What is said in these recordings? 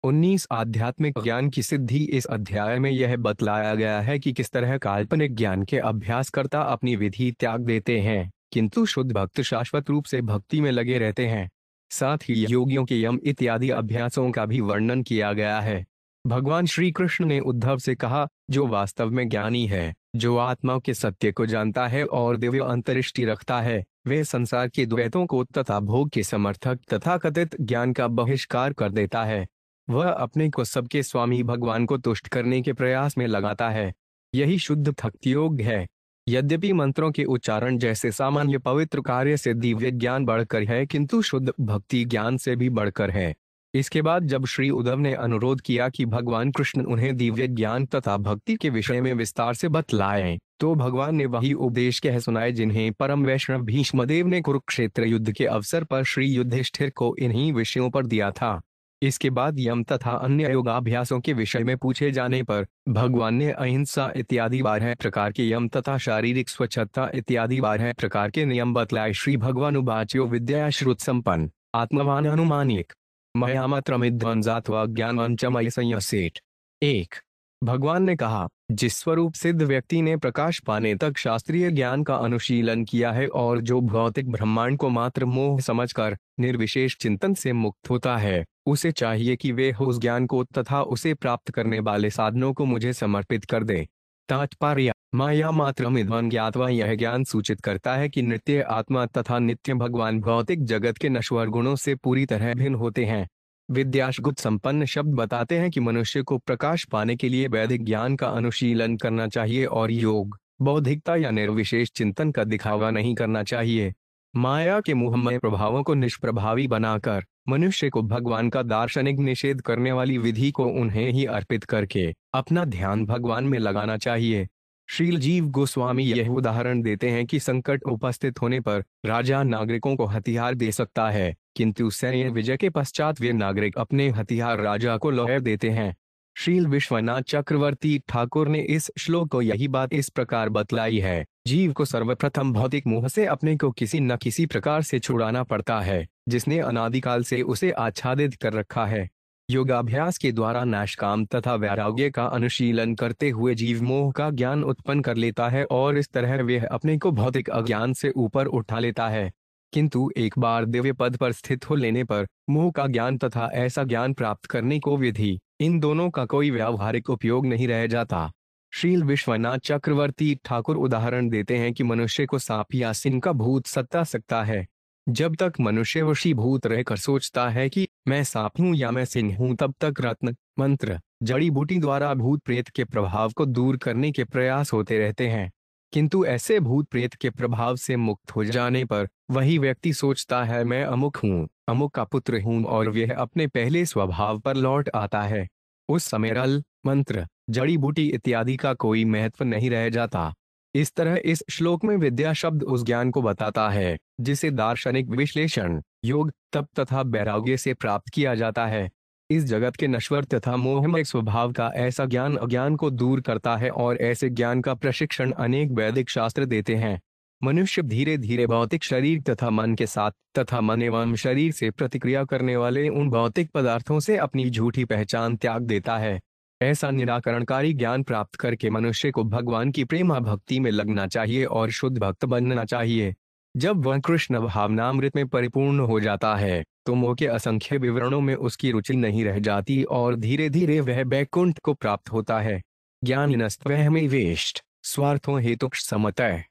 19 आध्यात्मिक ज्ञान की सिद्धि। इस अध्याय में यह बतलाया गया है कि किस तरह काल्पनिक ज्ञान के अभ्यासकर्ता अपनी विधि त्याग देते हैं, किंतु शुद्ध भक्त शाश्वत रूप से भक्ति में लगे रहते हैं। साथ ही योगियों के यम इत्यादि अभ्यासों का भी वर्णन किया गया है। भगवान श्री कृष्ण ने उद्धव से कहा, जो वास्तव में ज्ञानी है, जो आत्मा के सत्य को जानता है और दिव्य अंतर्दृष्टि रखता है, वे संसार के द्वैतों को तथा भोग के समर्थक तथा कथित ज्ञान का बहिष्कार कर देता है। वह अपने को सबके स्वामी भगवान को तुष्ट करने के प्रयास में लगाता है। यही शुद्ध भक्ति योग है। यद्यपि मंत्रों के उच्चारण जैसे सामान्य पवित्र कार्य से दिव्य ज्ञान बढ़कर है, किंतु शुद्ध भक्ति ज्ञान से भी बढ़कर है। इसके बाद जब श्री उद्धव ने अनुरोध किया कि भगवान कृष्ण उन्हें दिव्य ज्ञान तथा भक्ति के विषय में विस्तार से बतलाएं, तो भगवान ने वही उपदेश कह सुनाए जिन्हें परम वैष्णव भीष्मदेव ने कुरुक्षेत्र युद्ध के अवसर पर श्री युधिष्ठिर को इन्हीं विषयों पर दिया था। इसके बाद यम तथा अन्य योगाभ्यासों के विषय में पूछे जाने पर भगवान ने अहिंसा इत्यादि 12 प्रकार के यम तथा शारीरिक स्वच्छता इत्यादि 12 प्रकार के नियम बतलाए। श्री भगवान उवाचो विद्या श्रुत संपन्न आत्मवान अनुमानिक मया मत्रमिद्वंजात्वा ज्ञानवान च मयि संयसेट। 1। भगवान ने कहा, जिस स्वरूप सिद्ध व्यक्ति ने प्रकाश पाने तक शास्त्रीय ज्ञान का अनुशीलन किया है और जो भौतिक ब्रह्मांड को मात्र मोह समझकर निर्विशेष चिंतन से मुक्त होता है, उसे चाहिए कि वे उस ज्ञान को तथा उसे प्राप्त करने वाले साधनों को मुझे समर्पित कर दे। तात्पर्य, माया मात्रमिद्वं ज्ञात्वा यह ज्ञान सूचित करता है कि नित्य आत्मा तथा नित्य भगवान भौतिक जगत के नश्वर गुणों से पूरी तरह भिन्न होते हैं। विद्याशुद्ध संपन्न शब्द बताते हैं कि मनुष्य को प्रकाश पाने के लिए वैदिक ज्ञान का अनुशीलन करना चाहिए और योग, बौद्धिकता या निर्विशेष चिंतन का दिखावा नहीं करना चाहिए। माया के मोहमय प्रभावों को निष्प्रभावी बनाकर मनुष्य को भगवान का दार्शनिक निषेध करने वाली विधि को उन्हें ही अर्पित करके अपना ध्यान भगवान में लगाना चाहिए। श्रील जीव गोस्वामी यह उदाहरण देते हैं कि संकट उपस्थित होने पर राजा नागरिकों को हथियार दे सकता है, किंतु सैन्य विजय के पश्चात वे नागरिक अपने हथियार राजा को लौटा देते हैं। श्रील विश्वनाथ चक्रवर्ती ठाकुर ने इस श्लोक को यही बात इस प्रकार बतलाई है, जीव को सर्वप्रथम भौतिक मोह से अपने को किसी न किसी प्रकार से छुड़ाना पड़ता है, जिसने अनादिकाल से उसे आच्छादित कर रखा है। योगाभ्यास के द्वारा नाशकाम तथा वैराग्य का अनुशीलन करते हुए जीव मोह का ज्ञान उत्पन्न कर लेता है और इस तरह वह अपने को भौतिक अज्ञान से ऊपर उठा लेता है। किंतु एक बार दिव्य पद पर स्थित हो लेने पर मोह का ज्ञान तथा ऐसा ज्ञान प्राप्त करने को विधि, इन दोनों का कोई व्यावहारिक उपयोग नहीं रह जाता। श्रील विश्वनाथ चक्रवर्ती ठाकुर उदाहरण देते हैं कि मनुष्य को सांप या सिंह का भूत सता सकता है। जब तक मनुष्य वशीभूत रहकर सोचता है कि मैं सांप हूं या मैं सिंह हूं, तब तक रत्न, मंत्र, जड़ी बूटी द्वारा भूत प्रेत के प्रभाव को दूर करने के प्रयास होते रहते हैं। किंतु ऐसे भूत प्रेत के प्रभाव से मुक्त हो जाने पर वही व्यक्ति सोचता है मैं अमुक हूँ, अमुक का पुत्र हूँ, और वह अपने पहले स्वभाव पर लौट आता है। उस समय रल, मंत्र, जड़ी बूटी इत्यादि का कोई महत्व नहीं रह जाता। इस तरह इस श्लोक में विद्या शब्द उस ज्ञान को बताता है जिसे दार्शनिक विश्लेषण, योग, तप तथा वैराग्य से प्राप्त किया जाता है। इस जगत के नश्वर तथा मोहमय स्वभाव का ऐसा ज्ञान अज्ञान को दूर करता है और ऐसे ज्ञान का प्रशिक्षण अनेक वैदिक शास्त्र देते हैं। मनुष्य धीरे धीरे भौतिक शरीर तथा मन के साथ तथा मन एवं शरीर से प्रतिक्रिया करने वाले उन भौतिक पदार्थों से अपनी झूठी पहचान त्याग देता है। ऐसा निराकरणकारी ज्ञान प्राप्त करके मनुष्य को भगवान की प्रेमा भक्ति में लगना चाहिए और शुद्ध भक्त बनना चाहिए। जब वह कृष्ण भावनामृत में परिपूर्ण हो जाता है तो मोह के असंख्य विवरणों में उसकी रुचि नहीं रह जाती और धीरे धीरे वह बैकुंठ को प्राप्त होता है। ज्ञानिनस्त्वहमेवेष्ट स्वार्थो हेतुक्ष समतः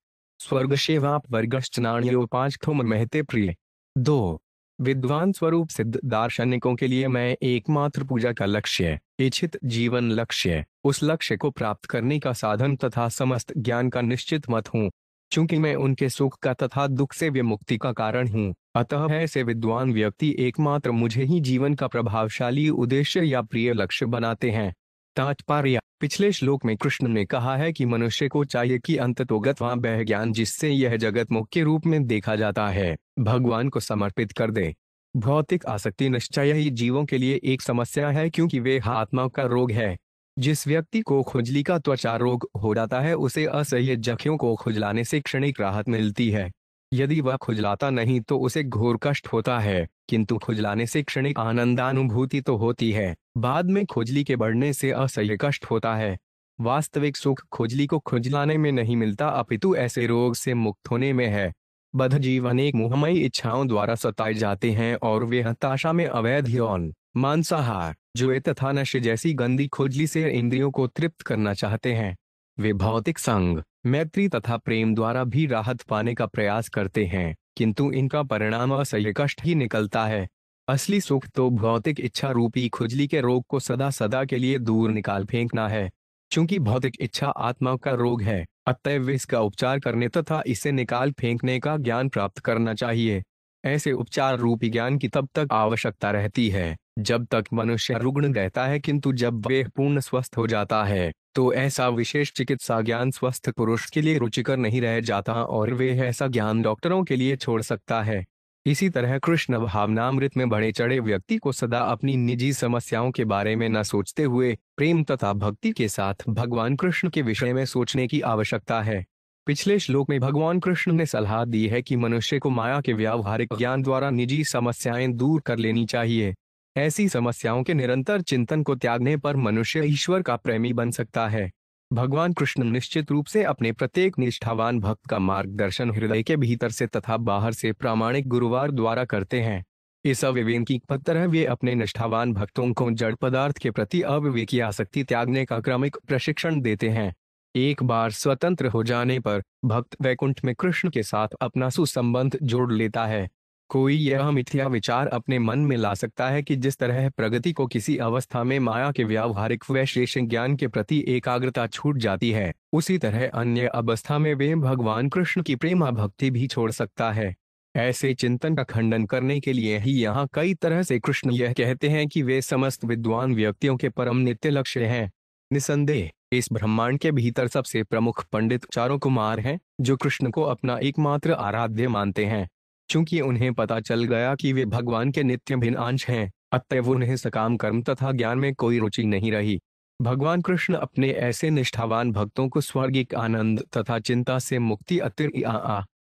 स्वर्ग सेवाप वर्गश्च नाण्यो 5 थुम महते प्रिय। 2। विद्वान स्वरूप सिद्ध दार्शनिकों के लिए मैं एकमात्र पूजा का लक्ष्य, इच्छित जीवन लक्ष्य, उस लक्ष्य को प्राप्त करने का साधन तथा समस्त ज्ञान का निश्चित मत हूँ। चूंकि मैं उनके सुख का तथा दुख से विमुक्ति का कारण हूँ, अतः ऐसे विद्वान व्यक्ति एकमात्र मुझे ही जीवन का प्रभावशाली उद्देश्य या प्रिय लक्ष्य बनाते हैं। तात्पर्य, पिछले श्लोक में कृष्ण ने कहा है कि मनुष्य को चाहिए कि अंततोगत वह वह ज्ञान जिससे यह जगत मुख्य रूप में देखा जाता है, भगवान को समर्पित कर दे। भौतिक आसक्ति निश्चय ही जीवों के लिए एक समस्या है, क्योंकि वे आत्मा का रोग है। जिस व्यक्ति को खुजली का त्वचा रोग हो जाता है उसे असह्य जख्यों को खुजलाने से क्षणिक राहत मिलती है। यदि वह खुजलाता नहीं तो उसे घोर कष्ट होता है, किंतु खुजलाने से क्षणिक आनंदानुभूति तो होती है। बाद में खुजली के बढ़ने से असह्य कष्ट होता है। वास्तविक सुख खुजली को खुजलाने में नहीं मिलता, अपितु ऐसे रोग से मुक्त होने में है। बद्धजीव अनेक मोहमयी इच्छाओं द्वारा सताए जाते हैं और वे हताशा में अवैध यौन, मांसाहार, जुए तथा नशे जैसी गंदी खुजली से इंद्रियों को तृप्त करना चाहते हैं। वे भौतिक संग, मैत्री तथा प्रेम द्वारा भी राहत पाने का प्रयास करते हैं, किंतु इनका परिणाम असह्य कष्ट ही निकलता है। असली सुख तो भौतिक इच्छा रूपी खुजली के रोग को सदा सदा के लिए दूर निकाल फेंकना है। चूंकि भौतिक इच्छा आत्मा का रोग है, अतएव इसका उपचार करने तथा इसे निकाल फेंकने का ज्ञान प्राप्त करना चाहिए। ऐसे उपचार रूपी ज्ञान की तब तक आवश्यकता रहती है जब तक मनुष्य रुग्ण रहता है, किंतु जब वह पूर्ण स्वस्थ हो जाता है तो ऐसा विशेष चिकित्सा ज्ञान स्वस्थ पुरुष के लिए रुचिकर नहीं रह जाता और वह ऐसा ज्ञान डॉक्टरों के लिए छोड़ सकता है। इसी तरह कृष्ण भावनामृत में बढ़े चढ़े व्यक्ति को सदा अपनी निजी समस्याओं के बारे में न सोचते हुए प्रेम तथा भक्ति के साथ भगवान कृष्ण के विषय में सोचने की आवश्यकता है। पिछले श्लोक में भगवान कृष्ण ने सलाह दी है कि मनुष्य को माया के व्यावहारिक ज्ञान द्वारा निजी समस्याएं दूर कर लेनी चाहिए। ऐसी समस्याओं के निरंतर चिंतन को त्यागने पर मनुष्य ईश्वर का प्रेमी बन सकता है। भगवान कृष्ण निश्चित रूप से अपने प्रत्येक निष्ठावान भक्त का मार्गदर्शन हृदय के भीतर से तथा बाहर से प्रामाणिक गुरुवार द्वारा करते हैं। इस अविवेकी तरह वे अपने निष्ठावान भक्तों को जड़ पदार्थ के प्रति अविवेकी आसक्ति त्यागने का क्रमिक प्रशिक्षण देते हैं। एक बार स्वतंत्र हो जाने पर भक्त वैकुंठ में कृष्ण के साथ अपना सुसंबंध जोड़ लेता है। कोई यह मिथ्या विचार अपने मन में ला सकता है कि जिस तरह प्रगति को किसी अवस्था में माया के व्यावहारिक वैशेषिक ज्ञान के प्रति एकाग्रता छूट जाती है, उसी तरह अन्य अवस्था में वे भगवान कृष्ण की प्रेमा भक्ति भी छोड़ सकता है। ऐसे चिंतन का खंडन करने के लिए ही यहाँ कई तरह से कृष्ण यह कहते हैं कि वे समस्त विद्वान व्यक्तियों के परम नित्य लक्ष्य हैं। निसंदेह इस ब्रह्मांड के भीतर सबसे प्रमुख पंडित चारों कुमार हैं, जो कृष्ण को अपना एकमात्र आराध्य मानते हैं। चूंकि उन्हें पता चल गया कि वे भगवान के नित्य भिन्न अंश हैं, अतएव उन्हें सकाम कर्म तथा ज्ञान में कोई रुचि नहीं रही। भगवान कृष्ण अपने ऐसे निष्ठावान भक्तों को स्वर्गिक आनंद तथा चिंता से मुक्ति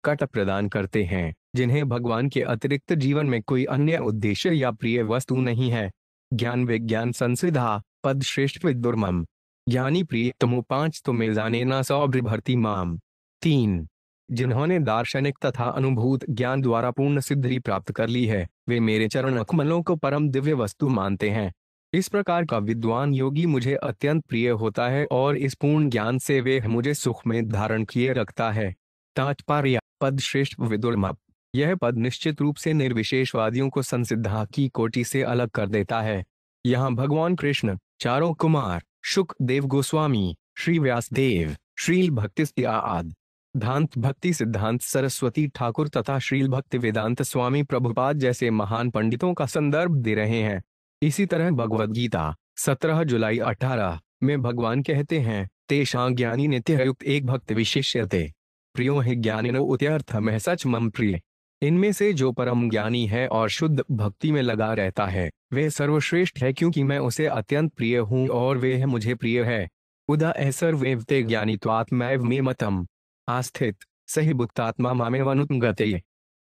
कट प्रदान करते हैं, जिन्हें भगवान के अतिरिक्त जीवन में कोई अन्य उद्देश्य या प्रिय वस्तु नहीं है। ज्ञान विज्ञान संसिधा पद श्रेष्ठ विदुर्मम ज्ञानी प्रिय तमो 5 तो में जाने ना सौभ्र भरती माम 3। जिन्होंने दार्शनिक तथा अनुभूत ज्ञान द्वारा पूर्ण सिद्धि प्राप्त कर ली है, वे मेरे चरण कमलों को परम दिव्य वस्तु मानते हैं। इस प्रकार का विद्वान योगी मुझे अत्यंत प्रिय होता है और इस पूर्ण ज्ञान से वे मुझे सुख में धारण किए रखता है। तात्पर्य पद श्रेष्ठ विदुर्मप यह पद निश्चित रूप से निर्विशेषवादियों को संसिद्धा की कोटि से अलग कर देता है। यहाँ भगवान कृष्ण, चारों कुमार, शुक देव गोस्वामी, श्री व्यासदेव, श्रील भक्ति आदि धांत भक्ति सिद्धांत सरस्वती ठाकुर तथा श्रील भक्ति वेदांत स्वामी प्रभुपाद जैसे महान पंडितों का संदर्भ दे रहे हैं। इसी तरह भगवद गीता 17 जुलाई 18 में भगवान कहते हैं, तेषां ज्ञानी नित्य युक्त एक भक्त विशेष्यते प्रियो है ज्ञानिनो उत्यर्थ में सच मम प्रिय। इनमें से जो परम ज्ञानी है और शुद्ध भक्ति में लगा रहता है, वे सर्वश्रेष्ठ है, क्योंकि मैं उसे अत्यंत प्रिय हूँ और वे मुझे प्रिय है। उदा सर्वेवते ज्ञानित्वात्मैव मे मतम आस्थित सही बुक्तात्मा मामेव अनुगते।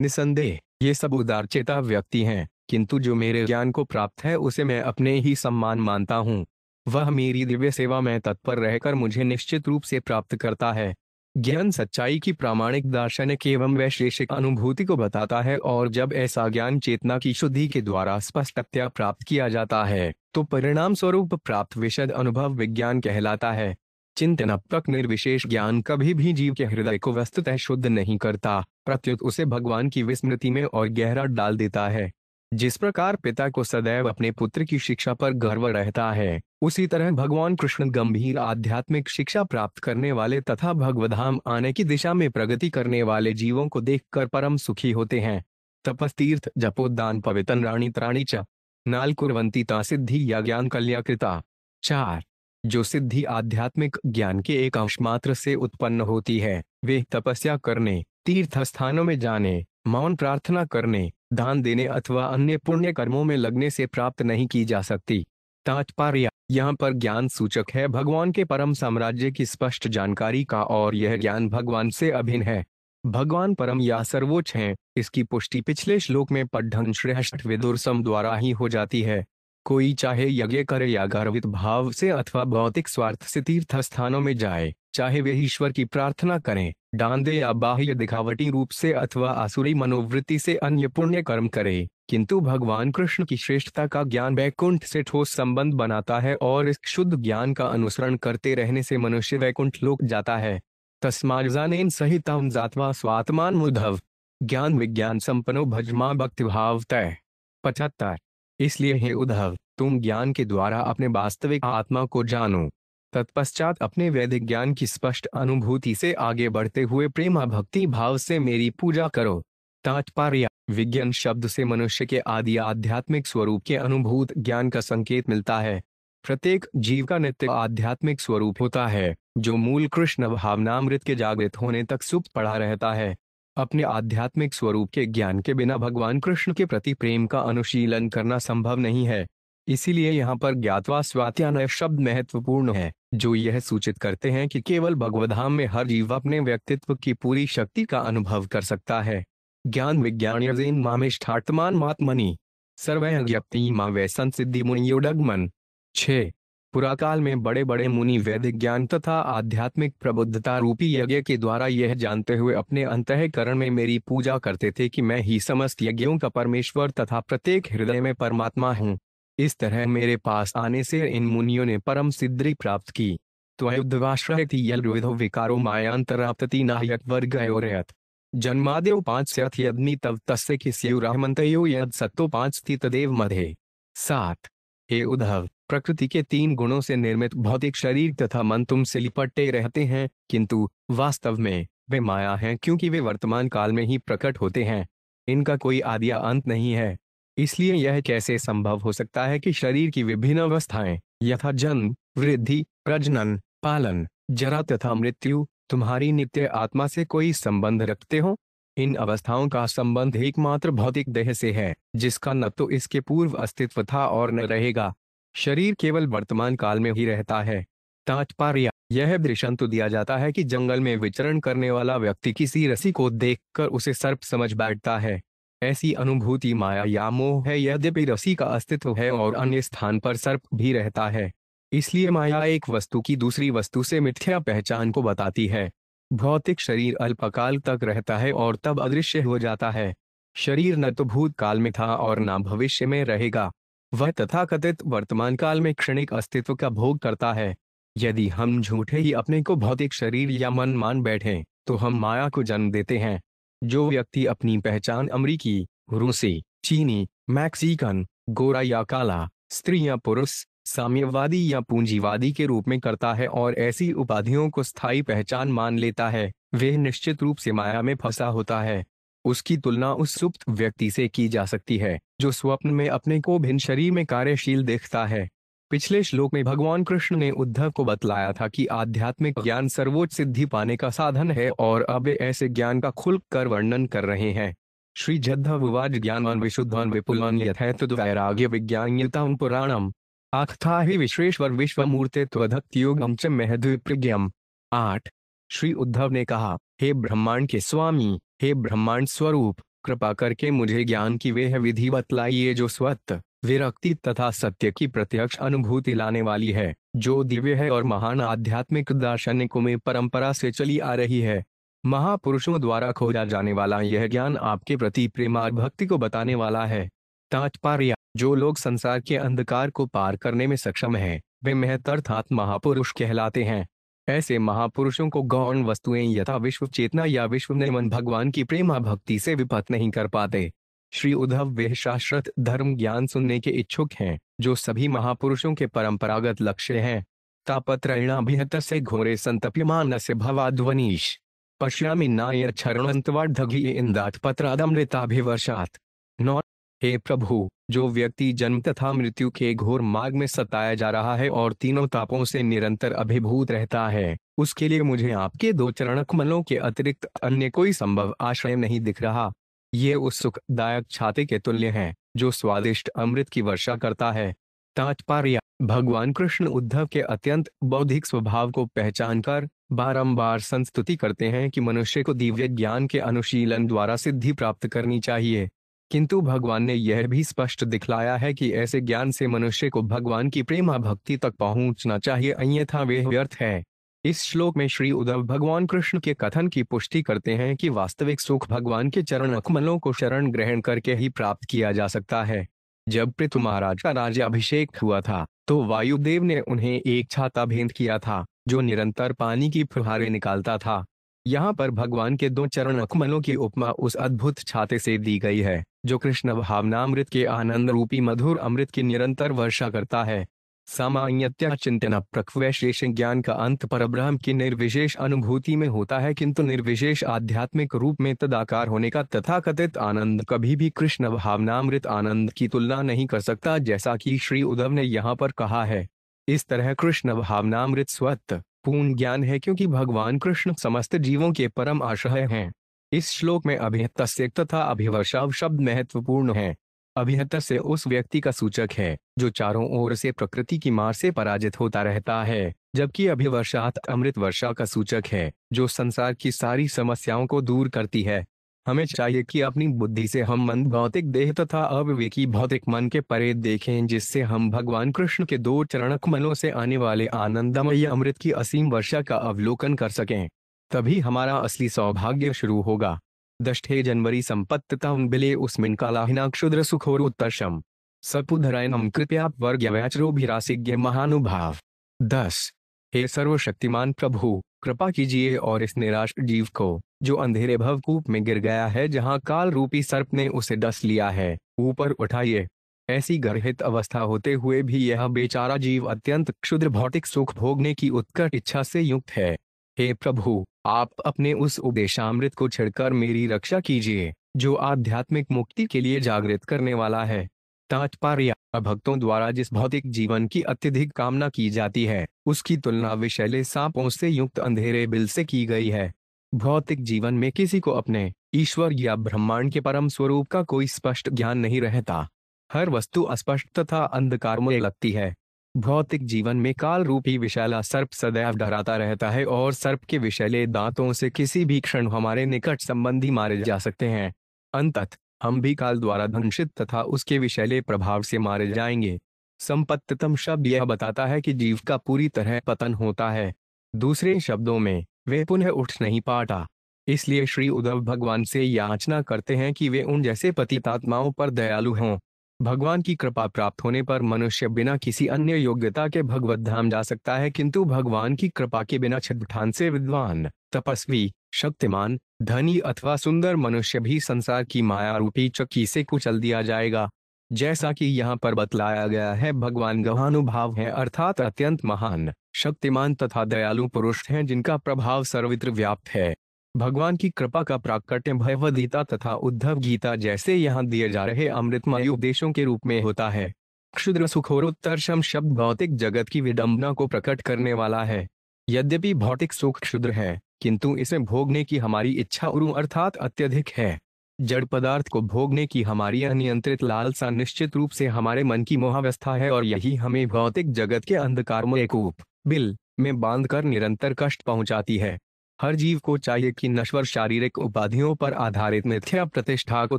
निसंदेह ये सब उदारचेता व्यक्ति हैं, किंतु जो मेरे ज्ञान को प्राप्त है उसे मैं अपने ही सम्मान मानता हूँ। वह मेरी दिव्य सेवा में तत्पर रहकर मुझे निश्चित रूप से प्राप्त करता है। ज्ञान सच्चाई की प्रामाणिक दार्शनिक एवं वैशेषिक अनुभूति को बताता है, और जब ऐसा ज्ञान चेतना की शुद्धि के द्वारा स्पष्टतया प्राप्त किया जाता है तो परिणाम स्वरूप प्राप्त विशद अनुभव विज्ञान कहलाता है। चिंतन अब तक निर्विशेष ज्ञान कभी भी जीव के हृदय को वस्तुतः शुद्ध नहीं करता, प्रत्युत उसे भगवान की विस्मृति में और गहरा डाल देता है। जिस प्रकार पिता को सदैव अपने पुत्र की शिक्षा पर गर्व रहता है, उसी तरह भगवान कृष्ण गंभीर आध्यात्मिक शिक्षा प्राप्त करने वाले तथा भगवधाम आने की दिशा में प्रगति करने वाले जीवों को देखकर परम सुखी होते हैं। तपस्तीर्थ जपोदान पवितन राणी त्राणी च नाल कुर्वंती ता सिद्धि या ज्ञान कल्याकृता। 4 जो सिद्धि आध्यात्मिक ज्ञान के एक अंश मात्र से उत्पन्न होती है, वे तपस्या करने, तीर्थ स्थानों में जाने, मौन प्रार्थना करने, दान देने अथवा अन्य पुण्य कर्मों में लगने से प्राप्त नहीं की जा सकती। तात्पर्य यहाँ पर ज्ञान सूचक है भगवान के परम साम्राज्य की स्पष्ट जानकारी का, और यह ज्ञान भगवान से अभिन्न है। भगवान परम या सर्वोच्च हैं, इसकी पुष्टि पिछले श्लोक में पढ़न श्रेष्ठ विदुर सम द्वारा ही हो जाती है। कोई चाहे यज्ञ करे या गर्वित भाव से अथवा भौतिक स्वार्थ से तीर्थ स्थानों में जाए, चाहे वे ईश्वर की प्रार्थना करें, दान दे या बाह्य दिखावटी रूप से अथवा आसुरी मनोवृत्ति से अन्य पुण्य कर्म करे, किंतु भगवान कृष्ण की श्रेष्ठता का ज्ञान वैकुंठ से ठोस संबंध बनाता है और इस शुद्ध ज्ञान का अनुसरण करते रहने से मनुष्य वैकुंठ लोक जाता है। तस्माज्ञानेन सहितं जात्वा स्वात्मान मुद्धव ज्ञान विज्ञान संपन्नो भजमा भक्ति भाव तय। 75। इसलिए हे उद्धव, तुम ज्ञान के द्वारा अपने वास्तविक आत्मा को जानो, तत्पश्चात अपने वैदिक ज्ञान की स्पष्ट अनुभूति से आगे बढ़ते हुए प्रेमा भक्ति भाव से मेरी पूजा करो। तात्पर्य: विज्ञान शब्द से मनुष्य के आदि आध्यात्मिक स्वरूप के अनुभूत ज्ञान का संकेत मिलता है। प्रत्येक जीव का नित्य आध्यात्मिक स्वरूप होता है, जो मूल कृष्ण भावनामृत के जागृत होने तक सुप्त पड़ा रहता है। अपने आध्यात्मिक स्वरूप के ज्ञान के बिना भगवान कृष्ण के प्रति प्रेम का अनुशीलन करना संभव नहीं है। इसीलिए यहाँ पर ज्ञात्वा स्वात्यानय शब्द महत्वपूर्ण है, जो यह सूचित करते हैं कि केवल भगवद्धाम में हर जीव अपने व्यक्तित्व की पूरी शक्ति का अनुभव कर सकता है। ज्ञान विज्ञान मामेष्ठात्मान मात्मनि सर्वज्ञप्ति मां वै संसिद्धि मुनियोडगमन। 6। पुराकाल में बड़े बड़े मुनि वैदिक ज्ञान तथा आध्यात्मिक प्रबुद्धता रूपी यज्ञ के द्वारा यह जानते हुए अपने अंतःकरण में मेरी पूजा करते थे कि मैं ही समस्त यज्ञों का परमेश्वर तथा प्रत्येक हृदय में परमात्मा हूँ। इस तरह मेरे पास आने से इन मुनियों ने परम सिद्धि प्राप्त की। त्वयुद्धवाश्रयति यलविधो विकारो मायांतराप्तति नायक वर्गयोरयत जन्मादेव 5 से अथ यदि तव तस्य किस्युराहमंतयो यद सत्तो 5 थी तदेव मधे। 7। हे उद्धव, प्रकृति के 3 गुणों से निर्मित भौतिक शरीर तथा मन तुमसे लिपटे रहते हैं, किंतु वास्तव में वे माया हैं, क्योंकि वे वर्तमान काल में ही प्रकट होते हैं। इनका कोई आदि या अंत नहीं है। इसलिए यह कैसे संभव हो सकता है कि शरीर की विभिन्न अवस्थाएं यथा जन्म, वृद्धि, प्रजनन, पालन, जरा तथा मृत्यु तुम्हारी नित्य आत्मा से कोई संबंध रखते हो? इन अवस्थाओं का संबंध एकमात्र भौतिक देह से है, जिसका न तो इसके पूर्व अस्तित्व था और न रहेगा। शरीर केवल वर्तमान काल में ही रहता है। तात्पर्य: यह दृष्टांत दिया जाता है कि जंगल में विचरण करने वाला व्यक्ति किसी रस्सी को देखकर उसे सर्प समझ बैठता है। ऐसी अनुभूति माया या मोह है, यद्यपि रस्सी का अस्तित्व है और अन्य स्थान पर सर्प भी रहता है। इसलिए माया एक वस्तु की दूसरी वस्तु से मिथ्या पहचान को बताती है। भौतिक शरीर अल्पकाल तक रहता है और तब अदृश्य हो जाता है। शरीर न तो भूतकाल में था और न भविष्य में रहेगा। वह तथाकथित वर्तमान काल में क्षणिक अस्तित्व का भोग करता है। यदि हम झूठे ही अपने को भौतिक शरीर या मन मान बैठें, तो हम माया को जन्म देते हैं। जो व्यक्ति अपनी पहचान अमरीकी, रूसी, चीनी, मैक्सिकन, गोरा या काला, स्त्री या पुरुष, साम्यवादी या पूंजीवादी के रूप में करता है और ऐसी उपाधियों को स्थायी पहचान मान लेता है, वह निश्चित रूप से माया में फंसा होता है। उसकी तुलना उस सुप्त व्यक्ति से की जा सकती है, जो स्वप्न में अपने को भिन्न शरीर में कार्यशील देखता है। पिछले श्लोक में भगवान कृष्ण ने उद्धव को बतलाया था कि आध्यात्मिक ज्ञान सर्वोच्च सिद्धि पाने का साधन है, और अब वे ऐसे ज्ञान का खुलकर वर्णन कर रहे हैं। श्री जद्धववाज ज्ञानवान विशुद्धवान विपुलवान यथैतद वैराग्य विज्ञान्यतां पुराणम आख्था ही विश्वेश्वर विश्वमूर्ते त्वधत्योगम च महद्विप्रज्ञम। 8। श्री उद्धव ने कहा, हे ब्रह्मांड के स्वामी, हे ब्रह्मांड स्वरूप, कृपा करके मुझे ज्ञान की वह विधि बतलाइए जो स्वत, विरक्ति तथा सत्य की प्रत्यक्ष अनुभूति लाने वाली है, जो दिव्य है और महान आध्यात्मिक दार्शनिकों में परंपरा से चली आ रही है। महापुरुषों द्वारा खोजा जाने वाला यह ज्ञान आपके प्रति प्रेम और भक्ति को बताने वाला है। तात्पर्य: जो लोग संसार के अंधकार को पार करने में सक्षम हैं, वे महतर्थात महापुरुष कहलाते हैं। ऐसे महापुरुषों को गौण वस्तुएं यथा विश्व चेतना या विश्व निर्मन भगवान की प्रेमा भक्ति से विपत नहीं कर पाते। श्री उद्धव वे शाश्वत धर्म ज्ञान सुनने के इच्छुक हैं, जो सभी महापुरुषों के परंपरागत लक्ष्य हैं। तापत्रयणाभिहत से घोरे संतप्यमान से भवाध्वनीश पश्यामि नायच्छरणन्तवाढघि इंदात पत्रादमृताभिवर्षात्। 9। हे प्रभु, जो व्यक्ति जन्म तथा मृत्यु के घोर मार्ग में सताया जा रहा है और तीनों तापों से निरंतर अभिभूत रहता है, उसके लिए मुझे आपके 2 चरण कमलों के अतिरिक्त अन्य कोई संभव आश्रय नहीं दिख रहा। ये उस सुखदायक छाते के तुल्य हैं, जो स्वादिष्ट अमृत की वर्षा करता है। तात्पर्य: भगवान कृष्ण उद्धव के अत्यंत बौद्धिक स्वभाव को पहचान कर बारंबार संस्तुति करते हैं कि मनुष्य को दिव्य ज्ञान के अनुशीलन द्वारा सिद्धि प्राप्त करनी चाहिए। किंतु भगवान ने यह भी स्पष्ट दिखलाया है कि ऐसे ज्ञान से मनुष्य को भगवान की प्रेमा भक्ति तक पहुंचना चाहिए, अन्यथा वे व्यर्थ है। इस श्लोक में श्री उद्धव भगवान कृष्ण के कथन की पुष्टि करते हैं कि वास्तविक सुख भगवान के चरण कमलों को शरण ग्रहण करके ही प्राप्त किया जा सकता है। जब पृथु महाराज का राज्याभिषेक हुआ था तो वायुदेव ने उन्हें एक छाता भेंट किया था जो निरंतर पानी की फुहारें निकालता था। यहाँ पर भगवान के दो चरण कमलों की उपमा उस अद्भुत छाते से दी गई है जो कृष्ण भावनामृत के आनंद रूपी मधुर अमृत की निरंतर वर्षा करता है। सामान्यतया चिंतन प्रक्वैशेष ज्ञान का अंत परब्रह्म की निर्विशेष अनुभूति में होता है, किंतु निर्विशेष आध्यात्मिक रूप में तदाकार होने का तथाकथित आनंद कभी भी कृष्ण भावनामृत आनंद की तुलना नहीं कर सकता, जैसा कि श्री उद्धव ने यहाँ पर कहा है। इस तरह कृष्ण भावनामृत स्वतः पूर्ण ज्ञान है, क्योंकि भगवान कृष्ण समस्त जीवों के परम आश्रय हैं। इस श्लोक में अभिहतस्य तथा अभिवर्षाव शब्द महत्वपूर्ण है। अभिहत से उस व्यक्ति का सूचक है जो चारों ओर से प्रकृति की मार से पराजित होता रहता है, जबकि अभिवर्षात अमृत वर्षा का सूचक है जो संसार की सारी समस्याओं को दूर करती है। हमें चाहिए कि अपनी बुद्धि से हम मन भौतिक देह तथा अविवेकी भौतिक मन के परे देखें, जिससे हम भगवान कृष्ण के दो चरण कमलों से आने वाले आनंदमय अमृत की असीम वर्षा का अवलोकन कर सकें। तभी हमारा असली सौभाग्य शुरू होगा। 10 जनवरी संपत्ततां बिले उस्मिन् कालाहिना क्षुद्र सुखोरुत्तरशम सपुधरायनम कृपया वर्ग्यवैचरोभिरासिज्ञ महानुभाव। 10। हे सर्वशक्तिमान प्रभु, कृपा कीजिए और इस निराश जीव को जो अंधेरे भवकूप में गिर गया है, जहां काल रूपी सर्प ने उसे डस लिया है, ऊपर उठाइए। ऐसी गर्भित अवस्था होते हुए भी यह बेचारा जीव अत्यंत क्षुद्र भौतिक सुख भोगने की उत्कट इच्छा से युक्त है। हे प्रभु, आप अपने उस उपदेशामृत को छिड़कर मेरी रक्षा कीजिए जो आध्यात्मिक मुक्ति के लिए जागृत करने वाला है। तात्पर्य: भक्तों द्वारा जिस भौतिक जीवन की अत्यधिक कामना की जाती है उसकी तुलना विषैले सांपों से युक्त अंधेरे बिल से की गई है। भौतिक जीवन में किसी को अपने ईश्वर या ब्रह्मांड के परम स्वरूप का कोई स्पष्ट ज्ञान नहीं रहता। हर वस्तु अस्पष्ट तथा अंधकारमय लगती है। भौतिक जीवन में काल रूपी विषैला सर्प सदैव डराता रहता है और सर्प के विषैले दांतों से किसी भी क्षण हमारे निकट संबंधी मारे जा सकते हैं। अंततः हम भी काल द्वारा दंशित तथा उसके विषैले प्रभाव से मारे जाएंगे। संपत्ततम शब्द यह बताता है कि जीव का पूरी तरह पतन होता है। दूसरे शब्दों में, वे पुनः उठ नहीं पाता। इसलिए श्री उद्धव भगवान से याचना करते हैं कि वे उन जैसे पतितात्माओं पर दयालु हों। भगवान की कृपा प्राप्त होने पर मनुष्य बिना किसी अन्य योग्यता के भगवत धाम जा सकता है, किंतु भगवान की कृपा के बिना छद्मठान से विद्वान, तपस्वी, शक्तिमान, धनी अथवा सुंदर मनुष्य भी संसार की माया रूपी चक्की से कुचल दिया जाएगा। जैसा कि यहाँ पर बतलाया गया है, भगवान गवानुभाव है, अर्थात अत्यंत महान, शक्तिमान तथा दयालु पुरुष हैं जिनका प्रभाव सर्वत्र व्याप्त है। भगवान की कृपा का प्राकट्य भगवद गीता तथा उद्धव गीता जैसे यहाँ दिए जा रहे अमृतमय उपदेशों के रूप में होता है। क्षुद्र सुखोरुत्तरशम शब्द भौतिक जगत की विडंबना को प्रकट करने वाला है। यद्यपि भौतिक सुख क्षुद्र है, किंतु इसे भोगने की हमारी इच्छा उरु अर्थात अत्यधिक है। जड़ पदार्थ को भोगने की हमारी अनियंत्रित लालसा निश्चित रूप से हमारे मन की मोहावस्था है, और यही हमें भौतिक जगत के अंधकारमय कूप बिल में बांधकर निरंतर कष्ट पहुंचाती है। हर जीव को चाहिए कि नश्वर शारीरिक उपाधियों पर आधारित मिथ्या प्रतिष्ठा को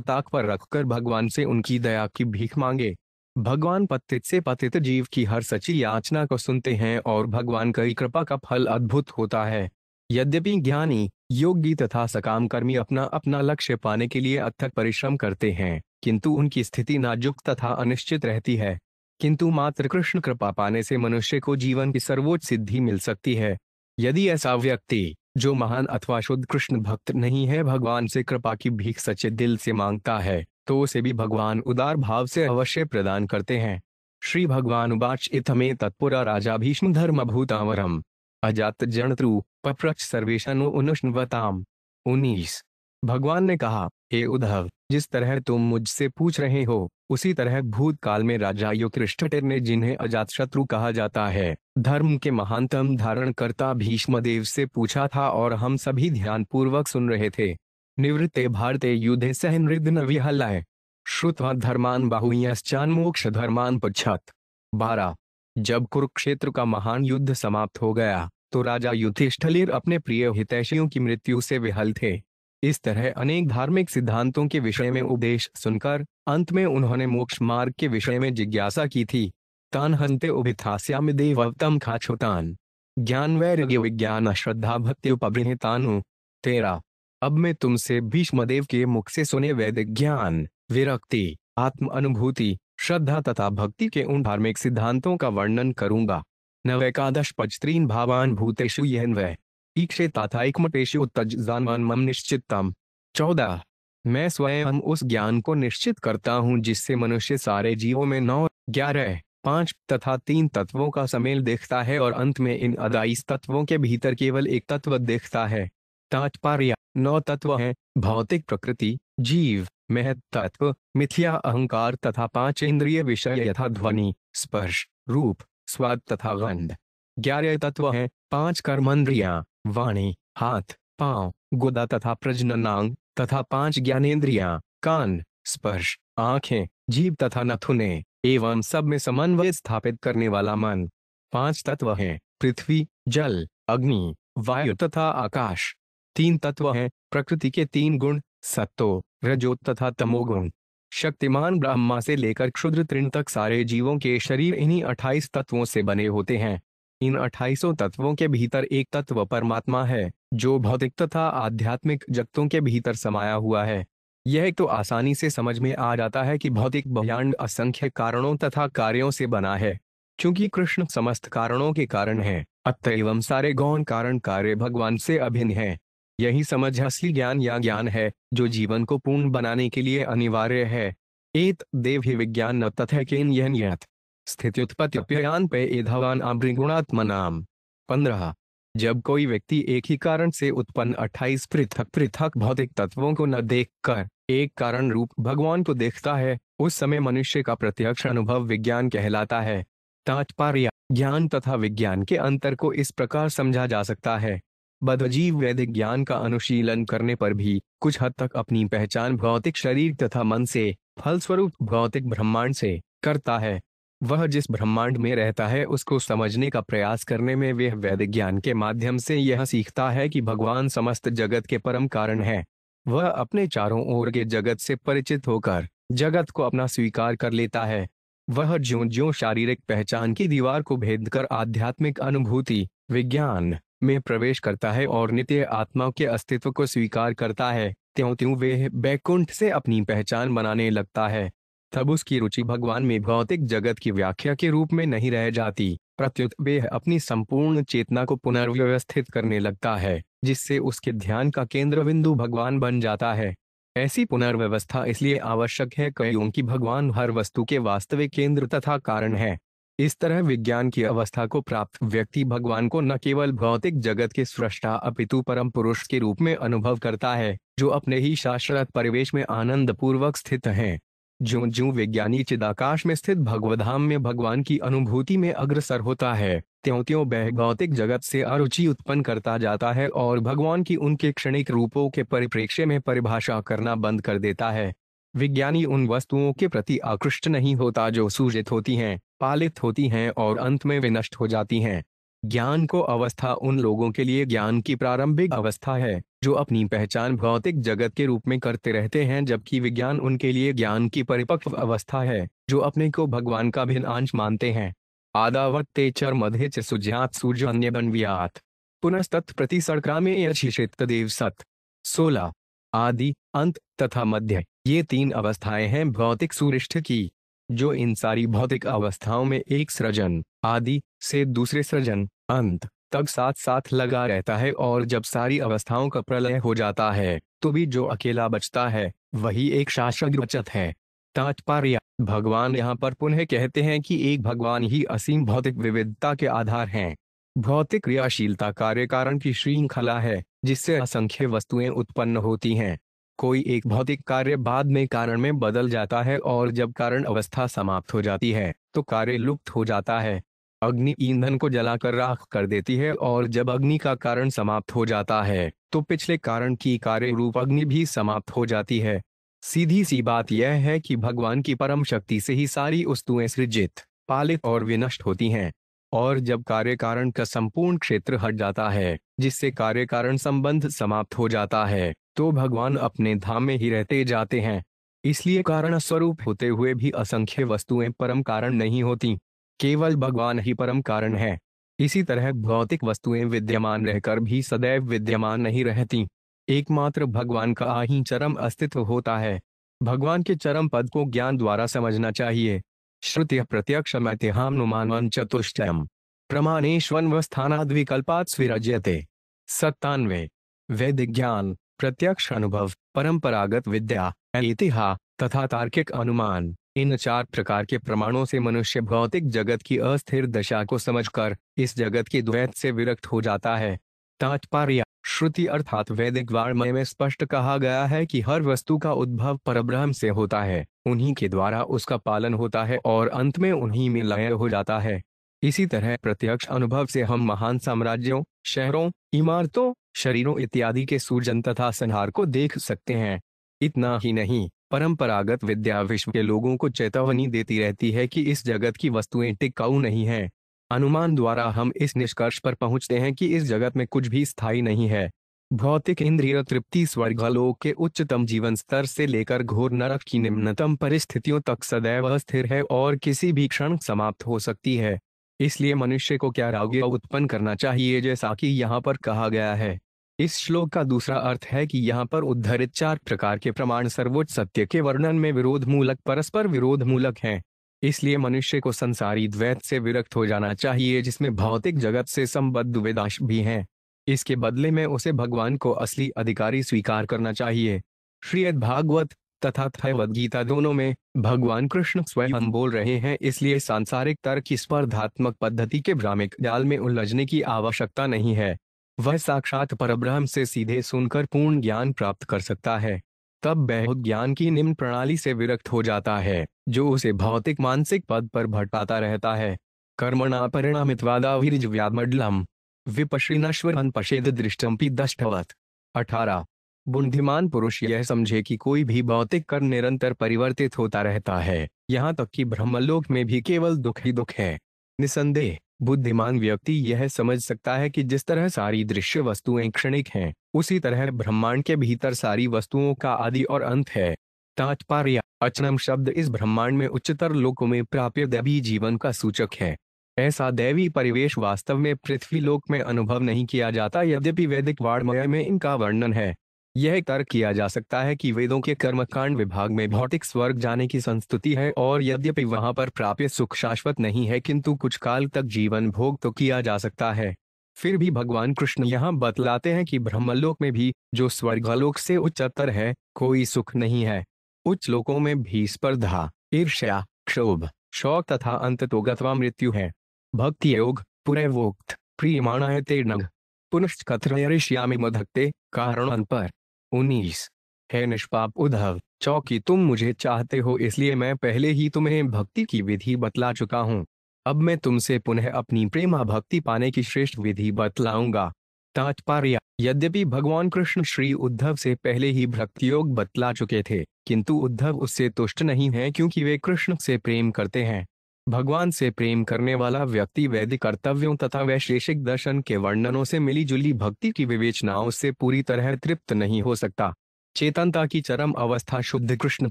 ताक पर रखकर भगवान से उनकी दया की भीख मांगे। भगवान पतित से पतित जीव की हर सच्ची याचना को सुनते हैं और भगवान की कृपा का फल अद्भुत होता है। यद्यपि ज्ञानी, योगी तथा सकाम कर्मी अपना अपना लक्ष्य पाने के लिए अथक परिश्रम करते हैं, किंतु उनकी स्थिति नाजुक तथा अनिश्चित रहती है। किंतु मात्र कृष्ण कृपा पाने से मनुष्य को जीवन की सर्वोच्च सिद्धि मिल सकती है। यदि ऐसा व्यक्ति जो महान अथवा शुद्ध कृष्ण भक्त नहीं है भगवान से कृपा की भीख सच्चे दिल से मांगता है, तो उसे भी भगवान उदार भाव से अवश्य प्रदान करते हैं। श्री भगवान उवाच इत्थमे तत्पुरा राजा भीष्म धर्मभूतावरम अजात जन्तृ पप्रच्छ सर्वेषां अनुष्णवताम। 19। भगवान ने कहा, हे उद्धव, जिस तरह तुम मुझसे पूछ रहे हो उसी तरह भूतकाल में राजा युधिष्ठिर ने, जिन्हें अजातशत्रु कहा जाता है, धर्म के महानतम धारणकर्ता भीष्मदेव से पूछा था और हम सभी ध्यानपूर्वक सुन रहे थे। निवृत्ते भारते युद्धे सहनृदन विहलाय श्रुत्वा धर्मान बाहुयश्चान मोक्ष धर्मान पच्छत। 12। जब कुरुक्षेत्र का महान युद्ध समाप्त हो गया तो राजा युधिष्ठिर अपने प्रिय हितैषियों की मृत्यु से विहल थे। इस तरह अनेक धार्मिक सिद्धांतों के विषय में उपदेश सुनकर अंत में उन्होंने मोक्ष मार्ग के विषय में जिज्ञासा की थी। तान हन्ते उभिथास्यामि देववतम खाछोतान ज्ञान वैराग्य विज्ञान श्रद्धा भक्ति उपबृंहितानु। 13। अब मैं तुमसे भीष्मदेव के मुख से सुने वैदिक ज्ञान, विरक्ति, आत्म अनुभूति, श्रद्धा तथा भक्ति के उन धार्मिक सिद्धांतों का वर्णन करूंगा। नवैकादश पचत्रीन भावान भूतेषु येन वै ईक्षे ताथाइकमतेषु उत्तज्जानमम निश्चितम। 14। मैं स्वयं उस ज्ञान को निश्चित करता हूँ जिससे मनुष्य सारे जीवों में 9, 11, 5 तथा 3 तत्वों का समेल देखता है और अंत में इन 22 तत्वों के भीतर केवल एक तत्व देखता है। तात्पर्य 9 तत्व हैं: भौतिक प्रकृति, जीव, महत तत्व, मिथ्या अहंकार तथा 5 इंद्रिय विषय यथा ध्वनि, स्पर्श, रूप, स्वाद तथा गंध। 11 तत्व हैं: 5 कर्मेंद्रियां, वाणी, हाथ, पांव, गुदा तथा प्रजननांग तथा 5 ज्ञानेंद्रियां, कान, स्पर्श, आंखें, जीभ तथा नथुने एवं सब में समन्वय स्थापित करने वाला मन। 5 तत्व हैं: पृथ्वी, जल, अग्नि, वायु तथा आकाश। 3 तत्व हैं: प्रकृति के 3 गुण, सत्तो, रजो तथा तमोगुण। शक्तिमान ब्रह्मा से लेकर क्षुद्र तृण तक सारे जीवों के शरीर इन्हीं 28 तत्वों से बने होते हैं। इन 28 तत्वों के भीतर एक तत्व परमात्मा है, जो भौतिक तथा आध्यात्मिक जगतों के भीतर समाया हुआ है। यह तो आसानी से समझ में आ जाता है कि भौतिक ब्रह्मांड असंख्य कारणों तथा कार्यों से बना है। क्योंकि कृष्ण समस्त कारणों के कारण है, अतएव सारे गौण कारण कार्य भगवान से अभिन्न है। यही समझ असली ज्ञान या ज्ञान है, जो जीवन को पूर्ण बनाने के लिए अनिवार्य है। एत देव ही विज्ञान न तथैकेन यत स्थित्युत्पत्त्यप्ययान पे एधवान अभृगुणात्मनाम। 15। जब कोई व्यक्ति एक ही कारण से उत्पन्न 28 पृथक पृथक भौतिक तत्वों को न देखकर एक कारण रूप भगवान को देखता है, उस समय मनुष्य का प्रत्यक्ष अनुभव विज्ञान कहलाता है। तात्पर्य ज्ञान तथा विज्ञान के अंतर को इस प्रकार समझा जा सकता है। बद्धजीव वैदिक ज्ञान का अनुशीलन करने पर भी कुछ हद तक अपनी पहचान भौतिक शरीर तथा मन से, फलस्वरूप भौतिक ब्रह्मांड से करता है। वह जिस ब्रह्मांड में रहता है उसको समझने का प्रयास करने में वह वैदिक ज्ञान के माध्यम से यह सीखता है कि भगवान समस्त जगत के परम कारण है। वह अपने चारों ओर के जगत से परिचित होकर जगत को अपना स्वीकार कर लेता है। वह ज्यों ज्यों शारीरिक पहचान की दीवार को भेद कर आध्यात्मिक अनुभूति, विज्ञान में प्रवेश करता है और नित्य आत्मा के अस्तित्व को स्वीकार करता है, त्यों त्यों वह बैकुंठ से अपनी पहचान बनाने लगता है। तब उसकी रुचि भगवान में भौतिक जगत की व्याख्या के रूप में नहीं रह जाती, प्रत्युत वह अपनी संपूर्ण चेतना को पुनर्व्यवस्थित करने लगता है, जिससे उसके ध्यान का केंद्र बिंदु भगवान बन जाता है। ऐसी पुनर्व्यवस्था इसलिए आवश्यक है क्योंकि भगवान हर वस्तु के वास्तविक केंद्र तथा कारण है। इस तरह विज्ञान की अवस्था को प्राप्त व्यक्ति भगवान को न केवल भौतिक जगत के सृष्टा अपितु परम पुरुष के रूप में अनुभव करता है, जो अपने ही शाश्वत परिवेश में आनंद पूर्वक स्थित हैं। ज्यों ज्यों विज्ञानी चिदाकाश में स्थित भगवधाम में भगवान की अनुभूति में अग्रसर होता है, त्यों त्यों वह भौतिक जगत से अरुचि उत्पन्न करता जाता है और भगवान की उनके क्षणिक रूपों के परिप्रेक्ष्य में परिभाषा करना बंद कर देता है। विज्ञानी उन वस्तुओं के प्रति आकृष्ट नहीं होता जो सूजित होती हैं, पालित होती हैं और अंत में विनष्ट हो जाती हैं। ज्ञान को अवस्था उन लोगों के लिए ज्ञान की प्रारंभिक अवस्था है, जो अपनी पहचान भौतिक जगत के रूप में करते रहते हैं, जबकि विज्ञान उनके लिए ज्ञान की परिपक्व अवस्था है, जो अपने को भगवान का भिन्न अंश मानते हैं। आदावत्ते चर मध्य च सुज्ञात सूर्य बनव्यात पुनस्तत् प्रति सड़क्रामे यशिषित तदेव सत। 16। आदि, अंत तथा मध्य, ये 3 अवस्थाएं हैं भौतिक सुरिष्ठ की। जो इन सारी भौतिक अवस्थाओं में एक सृजन आदि से दूसरे सृजन अंत तक साथ साथ लगा रहता है, और जब सारी अवस्थाओं का प्रलय हो जाता है तो भी जो अकेला बचता है वही एक शाश्वत बचत है। तात्पर्य भगवान यहाँ पर पुनः कहते हैं कि एक भगवान ही असीम भौतिक विविधता के आधार हैं। भौतिक क्रियाशीलता कार्य कारण की श्रृंखला है, जिससे असंख्य वस्तुएं उत्पन्न होती हैं। कोई एक भौतिक कार्य बाद में कारण में बदल जाता है, और जब कारण अवस्था समाप्त हो जाती है तो कार्य लुप्त हो जाता है। अग्नि ईंधन को जलाकर राख कर देती है, और जब अग्नि का कारण समाप्त हो जाता है तो पिछले कारण की कार्य रूप अग्नि भी समाप्त हो जाती है। सीधी सी बात यह है कि भगवान की परम शक्ति से ही सारी वस्तुएं सृजित, पालित और विनष्ट होती हैं। और जब कार्य कारण का संपूर्ण क्षेत्र हट जाता है, जिससे कार्य कारण संबंध समाप्त हो जाता है, तो भगवान अपने धाम में ही रहते जाते हैं। इसलिए कारण स्वरूप होते हुए भी असंख्य वस्तुएं परम कारण नहीं होती, केवल भगवान ही परम कारण है। इसी तरह भौतिक वस्तुएं विद्यमान रहकर भी सदैव विद्यमान नहीं रहती, एकमात्र भगवान का ही चरम अस्तित्व होता है। भगवान के चरम पद को ज्ञान द्वारा समझना चाहिए। श्रुति प्रत्यक्षमत्यहानुमानवं चतुष्टयम् प्रमाणेष्वन्वस्थानाद्विकल्पात् स्विरज्यते। 97। वैदिक ज्ञान, प्रत्यक्ष अनुभव, परंपरागत विद्या, इतिहास तथा तार्किक अनुमान, इन 4 प्रकार के प्रमाणों से मनुष्य भौतिक जगत की अस्थिर दशा को समझकर इस जगत के द्वैत से विरक्त हो जाता है। तात्पर्य: श्रुति अर्थात वैदिक वाङ्मय में स्पष्ट कहा गया है कि हर वस्तु का उद्भव परब्रह्म से होता है, उन्हीं के द्वारा उसका पालन होता है और अंत में उन्हीं में लय हो जाता है। इसी तरह प्रत्यक्ष अनुभव से हम महान साम्राज्यों, शहरों, इमारतों, शरीरों इत्यादि के सूजन तथा संहार को देख सकते हैं। इतना ही नहीं, परंपरागत विद्या विश्व के लोगों को चेतावनी देती रहती है कि इस जगत की वस्तुएं टिकाऊ नहीं हैं। अनुमान द्वारा हम इस निष्कर्ष पर पहुंचते हैं कि इस जगत में कुछ भी स्थायी नहीं है। भौतिक इंद्रिय तृप्ति स्वर्गलोक के उच्चतम जीवन स्तर से लेकर घोर नरक की निम्नतम परिस्थितियों तक सदैव अस्थिर है और किसी भी क्षण समाप्त हो सकती है। इसलिए मनुष्य को क्या राग उत्पन्न करना चाहिए, जैसा कि यहाँ पर कहा गया है। इस श्लोक का दूसरा अर्थ है कि यहाँ पर उद्धृत 4 प्रकार के प्रमाण सर्वोच्च सत्य के वर्णन में विरोध मूलक, परस्पर विरोध मूलक हैं। इसलिए मनुष्य को संसारी द्वैत से विरक्त हो जाना चाहिए, जिसमें भौतिक जगत से संबद्ध वेदांश भी हैं। इसके बदले में उसे भगवान को असली अधिकारी स्वीकार करना चाहिए। श्रीमद् भागवत तथा भगवद गीता दोनों में भगवान कृष्ण स्वयं बोल रहे हैं, इसलिए सांसारिक तर्क की स्पर्धात्मक पद्धति के भ्रामिक जाल में उलझने की आवश्यकता नहीं है। वह साक्षात परब्रह्म से सीधे सुनकर पूर्ण ज्ञान प्राप्त कर सकता है। तब वह ज्ञान की निम्न प्रणाली से विरक्त हो जाता है, जो उसे भौतिक मानसिक पद पर भटकाता रहता है। कर्मणा परिणामित्वादाभिर्व्यामड्लम विपश्यन्नश्वरन् पश्येद दृष्टमपि दष्टवत्। 18। बुद्धिमान पुरुष यह समझे कि कोई भी भौतिक कर्म निरंतर परिवर्तित होता रहता है, यहाँ तक कि ब्रह्मलोक में भी केवल दुख ही दुख है। निसंदेह बुद्धिमान व्यक्ति यह समझ सकता है कि जिस तरह सारी दृश्य वस्तुएं क्षणिक हैं, उसी तरह ब्रह्मांड के भीतर सारी वस्तुओं का आदि और अंत है। तात्पर्य: अचनम शब्द इस ब्रह्मांड में उच्चतर लोकों में प्राप्य दैवी जीवन का सूचक है। ऐसा दैवी परिवेश वास्तव में पृथ्वी लोक में अनुभव नहीं किया जाता, यद्यपि वैदिक वाङ्मय में इनका वर्णन है। यह तर्क किया जा सकता है कि वेदों के कर्मकांड विभाग में भौतिक स्वर्ग जाने की संस्तुति है, और यद्यपि वहां पर प्राप्य सुख शाश्वत नहीं है, किंतु कुछ काल तक जीवन भोग तो किया जा सकता है। फिर भी भगवान कृष्ण यहाँ बतलाते हैं कि ब्रह्मलोक में भी, जो स्वर्गलोक से उच्चतर है, कोई सुख नहीं है। उच्च लोकों में भी स्पर्धा, ईर्ष्या, क्षोभ, शोक तथा अंततोगत्वा मृत्यु है। भक्ति योग पुरैवोक्त प्रियमाणाय ते नघ पुनश्च कथयिष्यामि मधक्ते कारण पर। 19। हे निष्पाप उद्धव, चौंकि तुम मुझे चाहते हो, इसलिए मैं पहले ही तुम्हें भक्ति की विधि बतला चुका हूँ। अब मैं तुमसे पुनः अपनी प्रेमा भक्ति पाने की श्रेष्ठ विधि बतलाऊंगा। तात्पर्य: यद्यपि भगवान कृष्ण श्री उद्धव से पहले ही भक्ति योग बतला चुके थे, किंतु उद्धव उससे तुष्ट नहीं है, क्योंकि वे कृष्ण से प्रेम करते हैं। भगवान से प्रेम करने वाला व्यक्ति वैदिक कर्तव्यों तथा वैशेषिक दर्शन के वर्णनों से मिली जुली भक्ति की विवेचनाओं से पूरी तरह तृप्त नहीं हो सकता। चेतनता की चरम अवस्था शुद्ध कृष्ण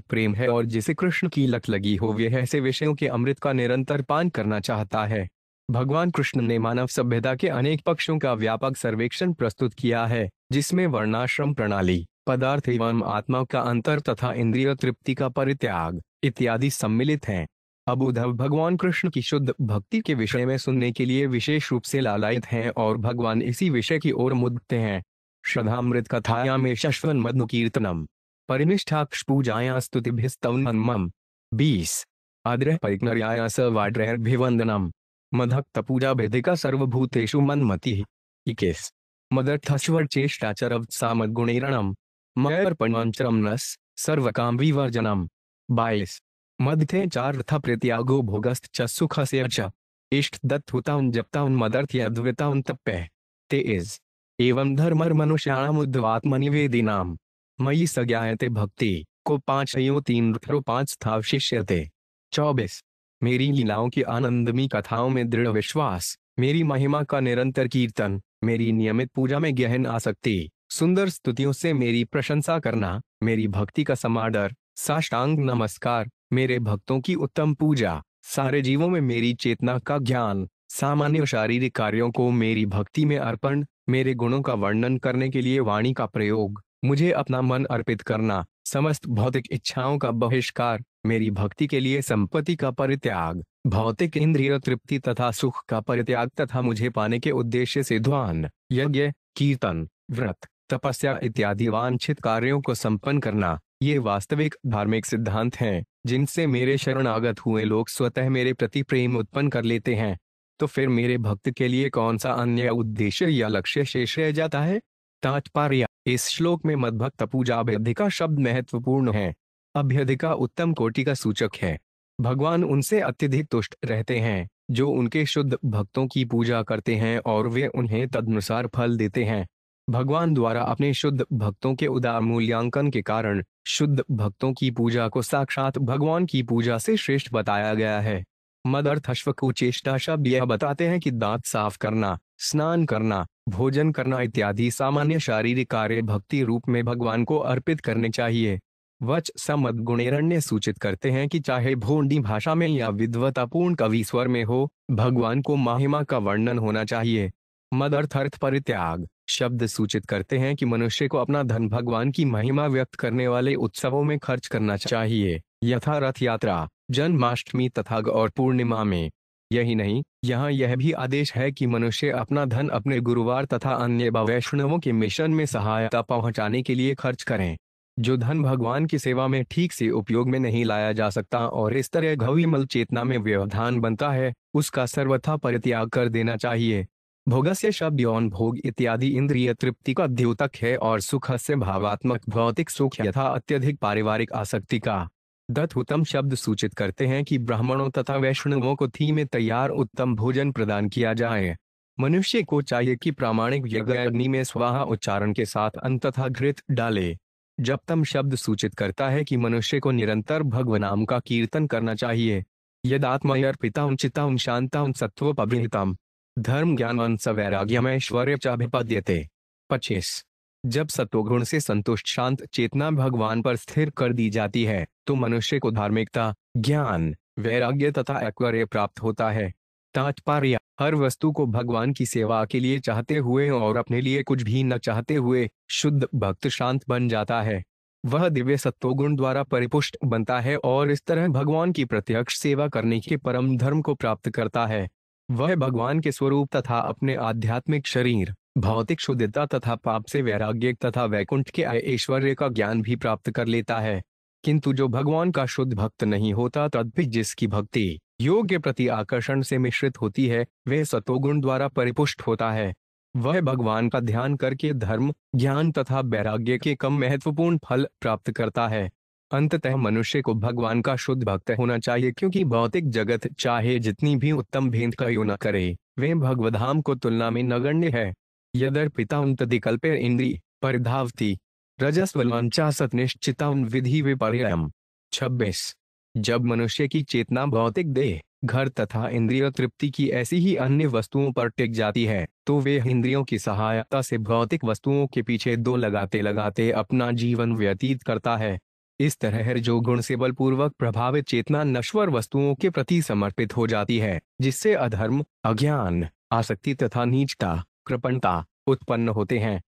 प्रेम है, और जिसे कृष्ण की लत लगी हो, वह ऐसे विषयों के अमृत का निरंतर पान करना चाहता है। भगवान कृष्ण ने मानव सभ्यता के अनेक पक्षों का व्यापक सर्वेक्षण प्रस्तुत किया है, जिसमें वर्णाश्रम प्रणाली, पदार्थ एवं आत्मा का अंतर तथा इंद्रिय तृप्ति का परित्याग इत्यादि सम्मिलित हैं। अब उद्धव भगवान कृष्ण की शुद्ध भक्ति के विषय में सुनने के लिए विशेष रूप से लालायित हैं, और भगवान इसी विषय की ओर मुद्दते हैं। श्रद्धामृत कथाया में शश्वन मधु कीर्तनम परिनिष्ठाक्ष पूजाया स्तुतिभिस्तवनम। 20। आद्रह परिज्ञर्याया स वाड्रैर्भिवंदनम मधक्त पूजा भेदिका सर्वभूतेषु मन्मति। 21। मदर्थस्वर चेष्टाचरव सामद्गुणैरणम मयर्पणवंचरम नस सर्वकाम विवर्जनम। 22। मदथे चार्थ प्रत्यागो भोगस्त च सुखस्य च इष्ट दत्तहुताउन जप्ताउन मदर्थ यद्विताउन तप्पे। 23। एवं धर्मर मनुष्याणाम उद्वात्मनिवेदिनाम मयि सज्ञायते भक्ति को 5 यो 3 रुथरो 5 स्थाव शिष्यते। 24। मेरी लीलाओं की आनंदमी कथाओं में दृढ़ विश्वास, मेरी महिमा का निरंतर कीर्तन, मेरी नियमित पूजा में गहन आसक्ति, सुंदर स्तुतियों से मेरी प्रशंसा करना, मेरी भक्ति का समादर, साष्टांग नमस्कार, मेरे भक्तों की उत्तम पूजा, सारे जीवों में मेरी चेतना का ज्ञान, सामान्य शारीरिक कार्यों को मेरी भक्ति में अर्पण, मेरे गुणों का वर्णन करने के लिए वाणी का प्रयोग, मुझे अपना मन अर्पित करना, समस्त भौतिक इच्छाओं का बहिष्कार, मेरी भक्ति के लिए संपत्ति का परित्याग, भौतिक इंद्रिय तृप्ति तथा सुख का परित्याग तथा मुझे पाने के उद्देश्य से ध्यान, यज्ञ, कीर्तन, व्रत, तपस्या इत्यादि वांछित कार्यों को संपन्न करना, ये वास्तविक धार्मिक सिद्धांत हैं जिनसे मेरे शरणागत हुए लोग स्वतः मेरे प्रति प्रेम उत्पन्न कर लेते हैं। तो फिर मेरे भक्त के लिए कौन सा अन्य उद्देश्य या लक्ष्य शेष रह जाता है? तात्पर्य: इस श्लोक में मद्भक्त पूजा अभ्यधिका शब्द महत्वपूर्ण है। अभ्यधिका उत्तम कोटि का सूचक है। भगवान उनसे अत्यधिक तुष्ट रहते हैं जो उनके शुद्ध भक्तों की पूजा करते हैं और वे उन्हें तदनुसार फल देते हैं। भगवान द्वारा अपने शुद्ध भक्तों के उदार मूल्यांकन के कारण शुद्ध भक्तों की पूजा को साक्षात भगवान की पूजा से श्रेष्ठ बताया गया है। मदर्थश्व को चेष्टा शब्द यह बताते हैं कि दांत साफ करना, स्नान करना, भोजन करना इत्यादि सामान्य शारीरिक कार्य भक्ति रूप में भगवान को अर्पित करने चाहिए। वच समद गुणेरण्य सूचित करते हैं कि चाहे भोंडी भाषा में या विद्वतापूर्ण कवि स्वर में हो, भगवान को महिमा का वर्णन होना चाहिए। मदर्थ अर्थ परित्याग शब्द सूचित करते हैं कि मनुष्य को अपना धन भगवान की महिमा व्यक्त करने वाले उत्सवों में खर्च करना चाहिए, यथा रथ यात्रा, जन्माष्टमी तथा गौर पूर्णिमा में। यही नहीं, यहाँ यह भी आदेश है कि मनुष्य अपना धन अपने गुरुवार तथा अन्य वैष्णवों के मिशन में सहायता पहुंचाने के लिए खर्च करें। जो धन भगवान की सेवा में ठीक से उपयोग में नहीं लाया जा सकता और इस तरह घविमल चेतना में व्यवधान बनता है, उसका सर्वथा परित्याग कर देना चाहिए। भोगस्य शब्द यौन भोग इत्यादि इंद्रिय तृप्ति का द्योतक है और सुखस्य भावात्मक भौतिक सुख यथा अत्यधिक पारिवारिक आसक्ति का। दत्तुतम शब्द सूचित करते हैं कि ब्राह्मणों तथा वैष्णवों को थी में तैयार उत्तम भोजन प्रदान किया जाए। मनुष्य को चाहिए कि प्रामाणिक यज्ञ अग्नि में स्वाहा उच्चारण के साथ अन्न तथा घृत डाले। जपतम शब्द सूचित करता है कि मनुष्य को निरंतर भगवनाम का कीर्तन करना चाहिए। यदात्मयर्पितां चितां शांतां सत्त्वपभृतां धर्म ज्ञान स वैराग्यम ऐश्वर्य चाभिपद्यते। 25। जब सत्वगुण से संतुष्ट शांत चेतना भगवान पर स्थिर कर दी जाती है तो मनुष्य को धार्मिकता, ज्ञान, वैराग्य तथा ऐश्वर्य प्राप्त होता है। तात्पर्य: हर वस्तु को भगवान की सेवा के लिए चाहते हुए और अपने लिए कुछ भी न चाहते हुए शुद्ध भक्त शांत बन जाता है। वह दिव्य सत्वगुण द्वारा परिपुष्ट बनता है और इस तरह भगवान की प्रत्यक्ष सेवा करने के परम धर्म को प्राप्त करता है। वह भगवान के स्वरूप तथा अपने आध्यात्मिक शरीर, भौतिक शुद्धता तथा पाप से वैराग्य तथा वैकुंठ के ऐश्वर्य का ज्ञान भी प्राप्त कर लेता है। किंतु जो भगवान का शुद्ध भक्त नहीं होता तदपि जिसकी भक्ति योग के प्रति आकर्षण से मिश्रित होती है, वह सतोगुण द्वारा परिपुष्ट होता है। वह भगवान का ध्यान करके धर्म, ज्ञान तथा वैराग्य के कम महत्वपूर्ण फल प्राप्त करता है। अंततः मनुष्य को भगवान का शुद्ध भक्त होना चाहिए, क्योंकि भौतिक जगत चाहे जितनी भी उत्तम भेंट क्यों न करे, वे भगवधाम को तुलना में नगण्य है। यदर्पितां तदिकल्पे इंद्री परिधावती रजस्वलांचा सतनिश्चितां विधि विपर्ययम्। 26। जब मनुष्य की चेतना भौतिक देह, घर तथा इंद्रिय तृप्ति की ऐसी ही अन्य वस्तुओं पर टिक जाती है तो वे इंद्रियों की सहायता से भौतिक वस्तुओं के पीछे दो लगाते लगाते अपना जीवन व्यतीत करता है। इस तरह जो गुण से बलपूर्वक प्रभावित चेतना नश्वर वस्तुओं के प्रति समर्पित हो जाती है, जिससे अधर्म, अज्ञान, आसक्ति तथा नीचता, कृपणता उत्पन्न होते हैं।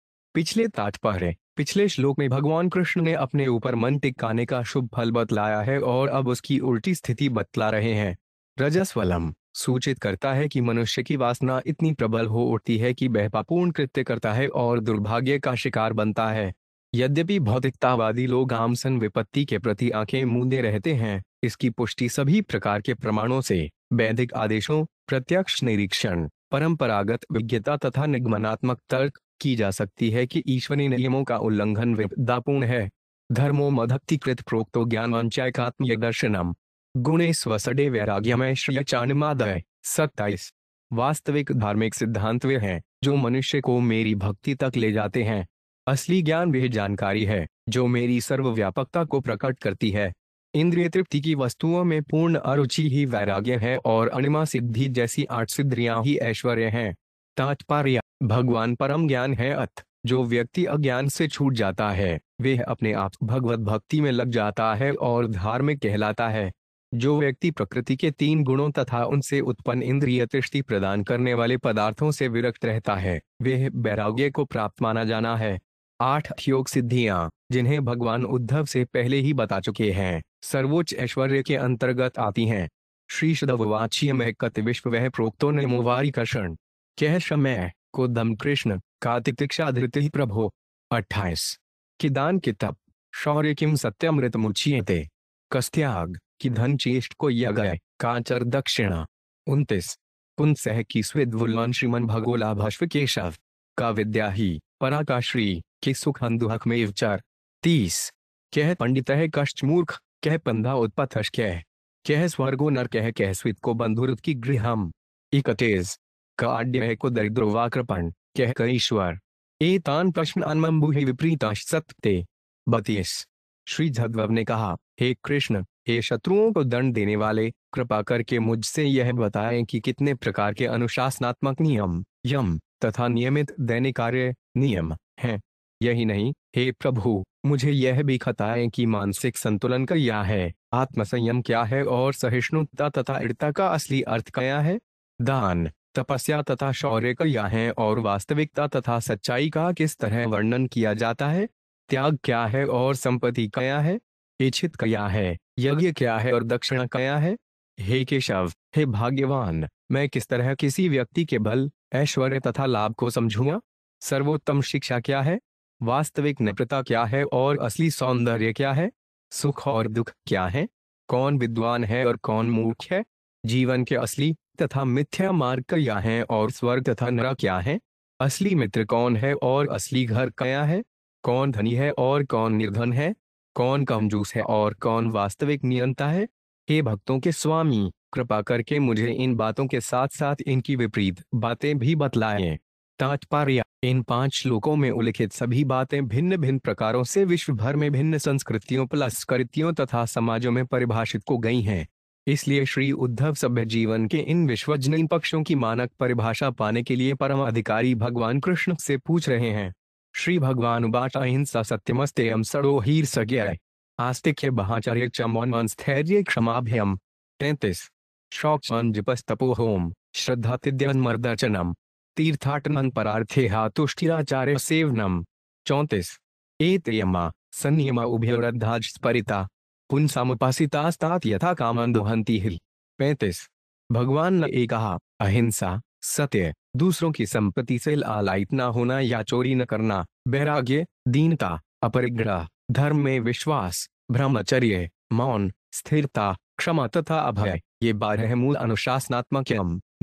पिछले श्लोक में भगवान कृष्ण ने अपने ऊपर मन टिकाने का शुभ फल बतलाया है और अब उसकी उल्टी स्थिति बतला रहे हैं। रजस्वलम सूचित करता है कि मनुष्य की वासना इतनी प्रबल हो उठती है कि वह पापूर्ण कृत्य करता है और दुर्भाग्य का शिकार बनता है। यद्यपि भौतिकतावादी लोग आमसन विपत्ति के प्रति आंखें मूंदे रहते हैं, इसकी पुष्टि सभी प्रकार के प्रमाणों से, वैदिक आदेशों, प्रत्यक्ष निरीक्षण, परंपरागत विज्ञता तथा निगमनात्मक तर्क की जा सकती है कि ईश्वरीय नियमों का उल्लंघन विपदापूर्ण है। धर्मो मधक्तिकृत प्रोक्तो ज्ञानवंचायकात्म्य दर्शनम गुणे स्वसडे वैराग्यमय श्रियचाणमादय। 27। वास्तविक धार्मिक सिद्धांत वे हैं जो मनुष्य को मेरी भक्ति तक ले जाते हैं। असली ज्ञान वह जानकारी है जो मेरी सर्वव्यापकता को प्रकट करती है। इंद्रिय तृप्ति की वस्तुओं में पूर्ण अरुचि ही वैराग्य है और अणिमा सिद्धि जैसी 8 सिद्धियां ही ऐश्वर्य हैं। तात्पर्य: भगवान परम ज्ञान है, अत जो व्यक्ति अज्ञान से छूट जाता है वह अपने आप भगवत भक्ति में लग जाता है और धार्मिक कहलाता है। जो व्यक्ति प्रकृति के 3 गुणों तथा उनसे उत्पन्न इंद्रिय तृष्टि प्रदान करने वाले पदार्थों से विरक्त रहता है वह वैराग्य को प्राप्त माना जाना है। 8 योग सिद्धियां जिन्हें भगवान उद्धव से पहले ही बता चुके हैं सर्वोच्च ऐश्वर्य के अंतर्गत आती हैं। श्री शुद्धवाच्य कत विश्व वह प्रोक्तो नमोवारी कर्षण कह शमय को दम कृष्ण का तितिक्षा धृति प्रभो। 28 कि दान कि तप शौर्य किम सत्यमृत मुच्यते कस्त्याग कि धन चेष्ट को यगय काचर दक्षिणा। 29 पुंसह की स्विद्वुल्वन श्रीमन भगोला भस्व केशव का विद्या ही पराकाश्री कि सुख दुहक में विचार। 30 कह पंडित है कष्ट मूर्ख कह पंधा उत्पथश कह स्वर्गो नर कह स्वित को बंधुरुत की गृहम। 31 काड्य को दरिद्रो वाकृपण कह ईश्वर एतान प्रश्न अन्मबुहि विपरीताश सत्ते। 32 श्री जगद्देव ने कहा हे कृष्ण हे शत्रुओं को दंड देने वाले कृपा करके मुझसे यह बताएं कि कितने प्रकार के अनुशासनात्मक नियम यम तथा नियमित दैनिक कार्य नियम हैं। यही नहीं हे प्रभु मुझे यह भी बताएं कि मानसिक संतुलन क्या है आत्मसंयम क्या है और सहिष्णुता तथा दृढ़ता का असली अर्थ क्या है। दान तपस्या तथा शौर्य क्या है और वास्तविकता तथा सच्चाई का किस तरह वर्णन किया जाता है। त्याग क्या है और संपत्ति क्या है। इच्छित क्या है यज्ञ क्या है और दक्षिणा क्या है। हे केशव हे भाग्यवान मैं किस तरह किसी व्यक्ति के बल ऐश्वर्य तथा लाभ को समझूंगा। सर्वोत्तम शिक्षा क्या है वास्तविक नम्रता क्या है और असली सौंदर्य क्या है। सुख और दुख क्या है कौन विद्वान है और कौन मूर्ख है। जीवन के असली तथा मिथ्या मार्ग क्या है और स्वर्ग तथा नरक क्या है। असली मित्र कौन है और असली घर क्या है। कौन धनी है और कौन निर्धन है। कौन कंजूस है और कौन वास्तविक नियंता है। हे भक्तों के स्वामी कृपा करके मुझे इन बातों के साथ साथ इनकी विपरीत बातें भी बतलाएं। तात्पर्य इन 5 श्लोकों में उल्लिखित सभी बातें भिन्न भिन्न प्रकारों से विश्व भर में भिन्न संस्कृतियों संस्कृतियों तथा समाजों में परिभाषित को गई हैं। इसलिए श्री उद्धव सभ्य जीवन के इन विश्वजनीन पक्षों की मानक परिभाषा पाने के लिए परम अधिकारी भगवान कृष्ण से पूछ रहे हैं। श्री भगवान उवाच अहिंसा सत्यमस्तेयम सड़ो हीर सज्ञय आस्तिक्य बहाचर्य च मौनमं स्थैर्य क्षमाभ्यम। 33 शौचमंजपस्तपोहोम श्रद्धातिद्यन्मर्दचनम तीर्थाटनं परार्थे तुष्टिराचार्य सेवनम। 34 एतयमा संयमा उभयोरद्धाजस्परिता पुंसामुपासितास्तात यथा कामं दुहन्ति हिल। 35 भगवान ने कहा अहिंसा सत्य दूसरों की संपत्ति से लालायित न होना या चोरी न करना वैराग्य दीनता अपरिग्रह धर्म में विश्वास ब्रह्मचर्य मौन स्थिरता क्षमा तथा अभय ये 12 मूल अनुशासनात्मक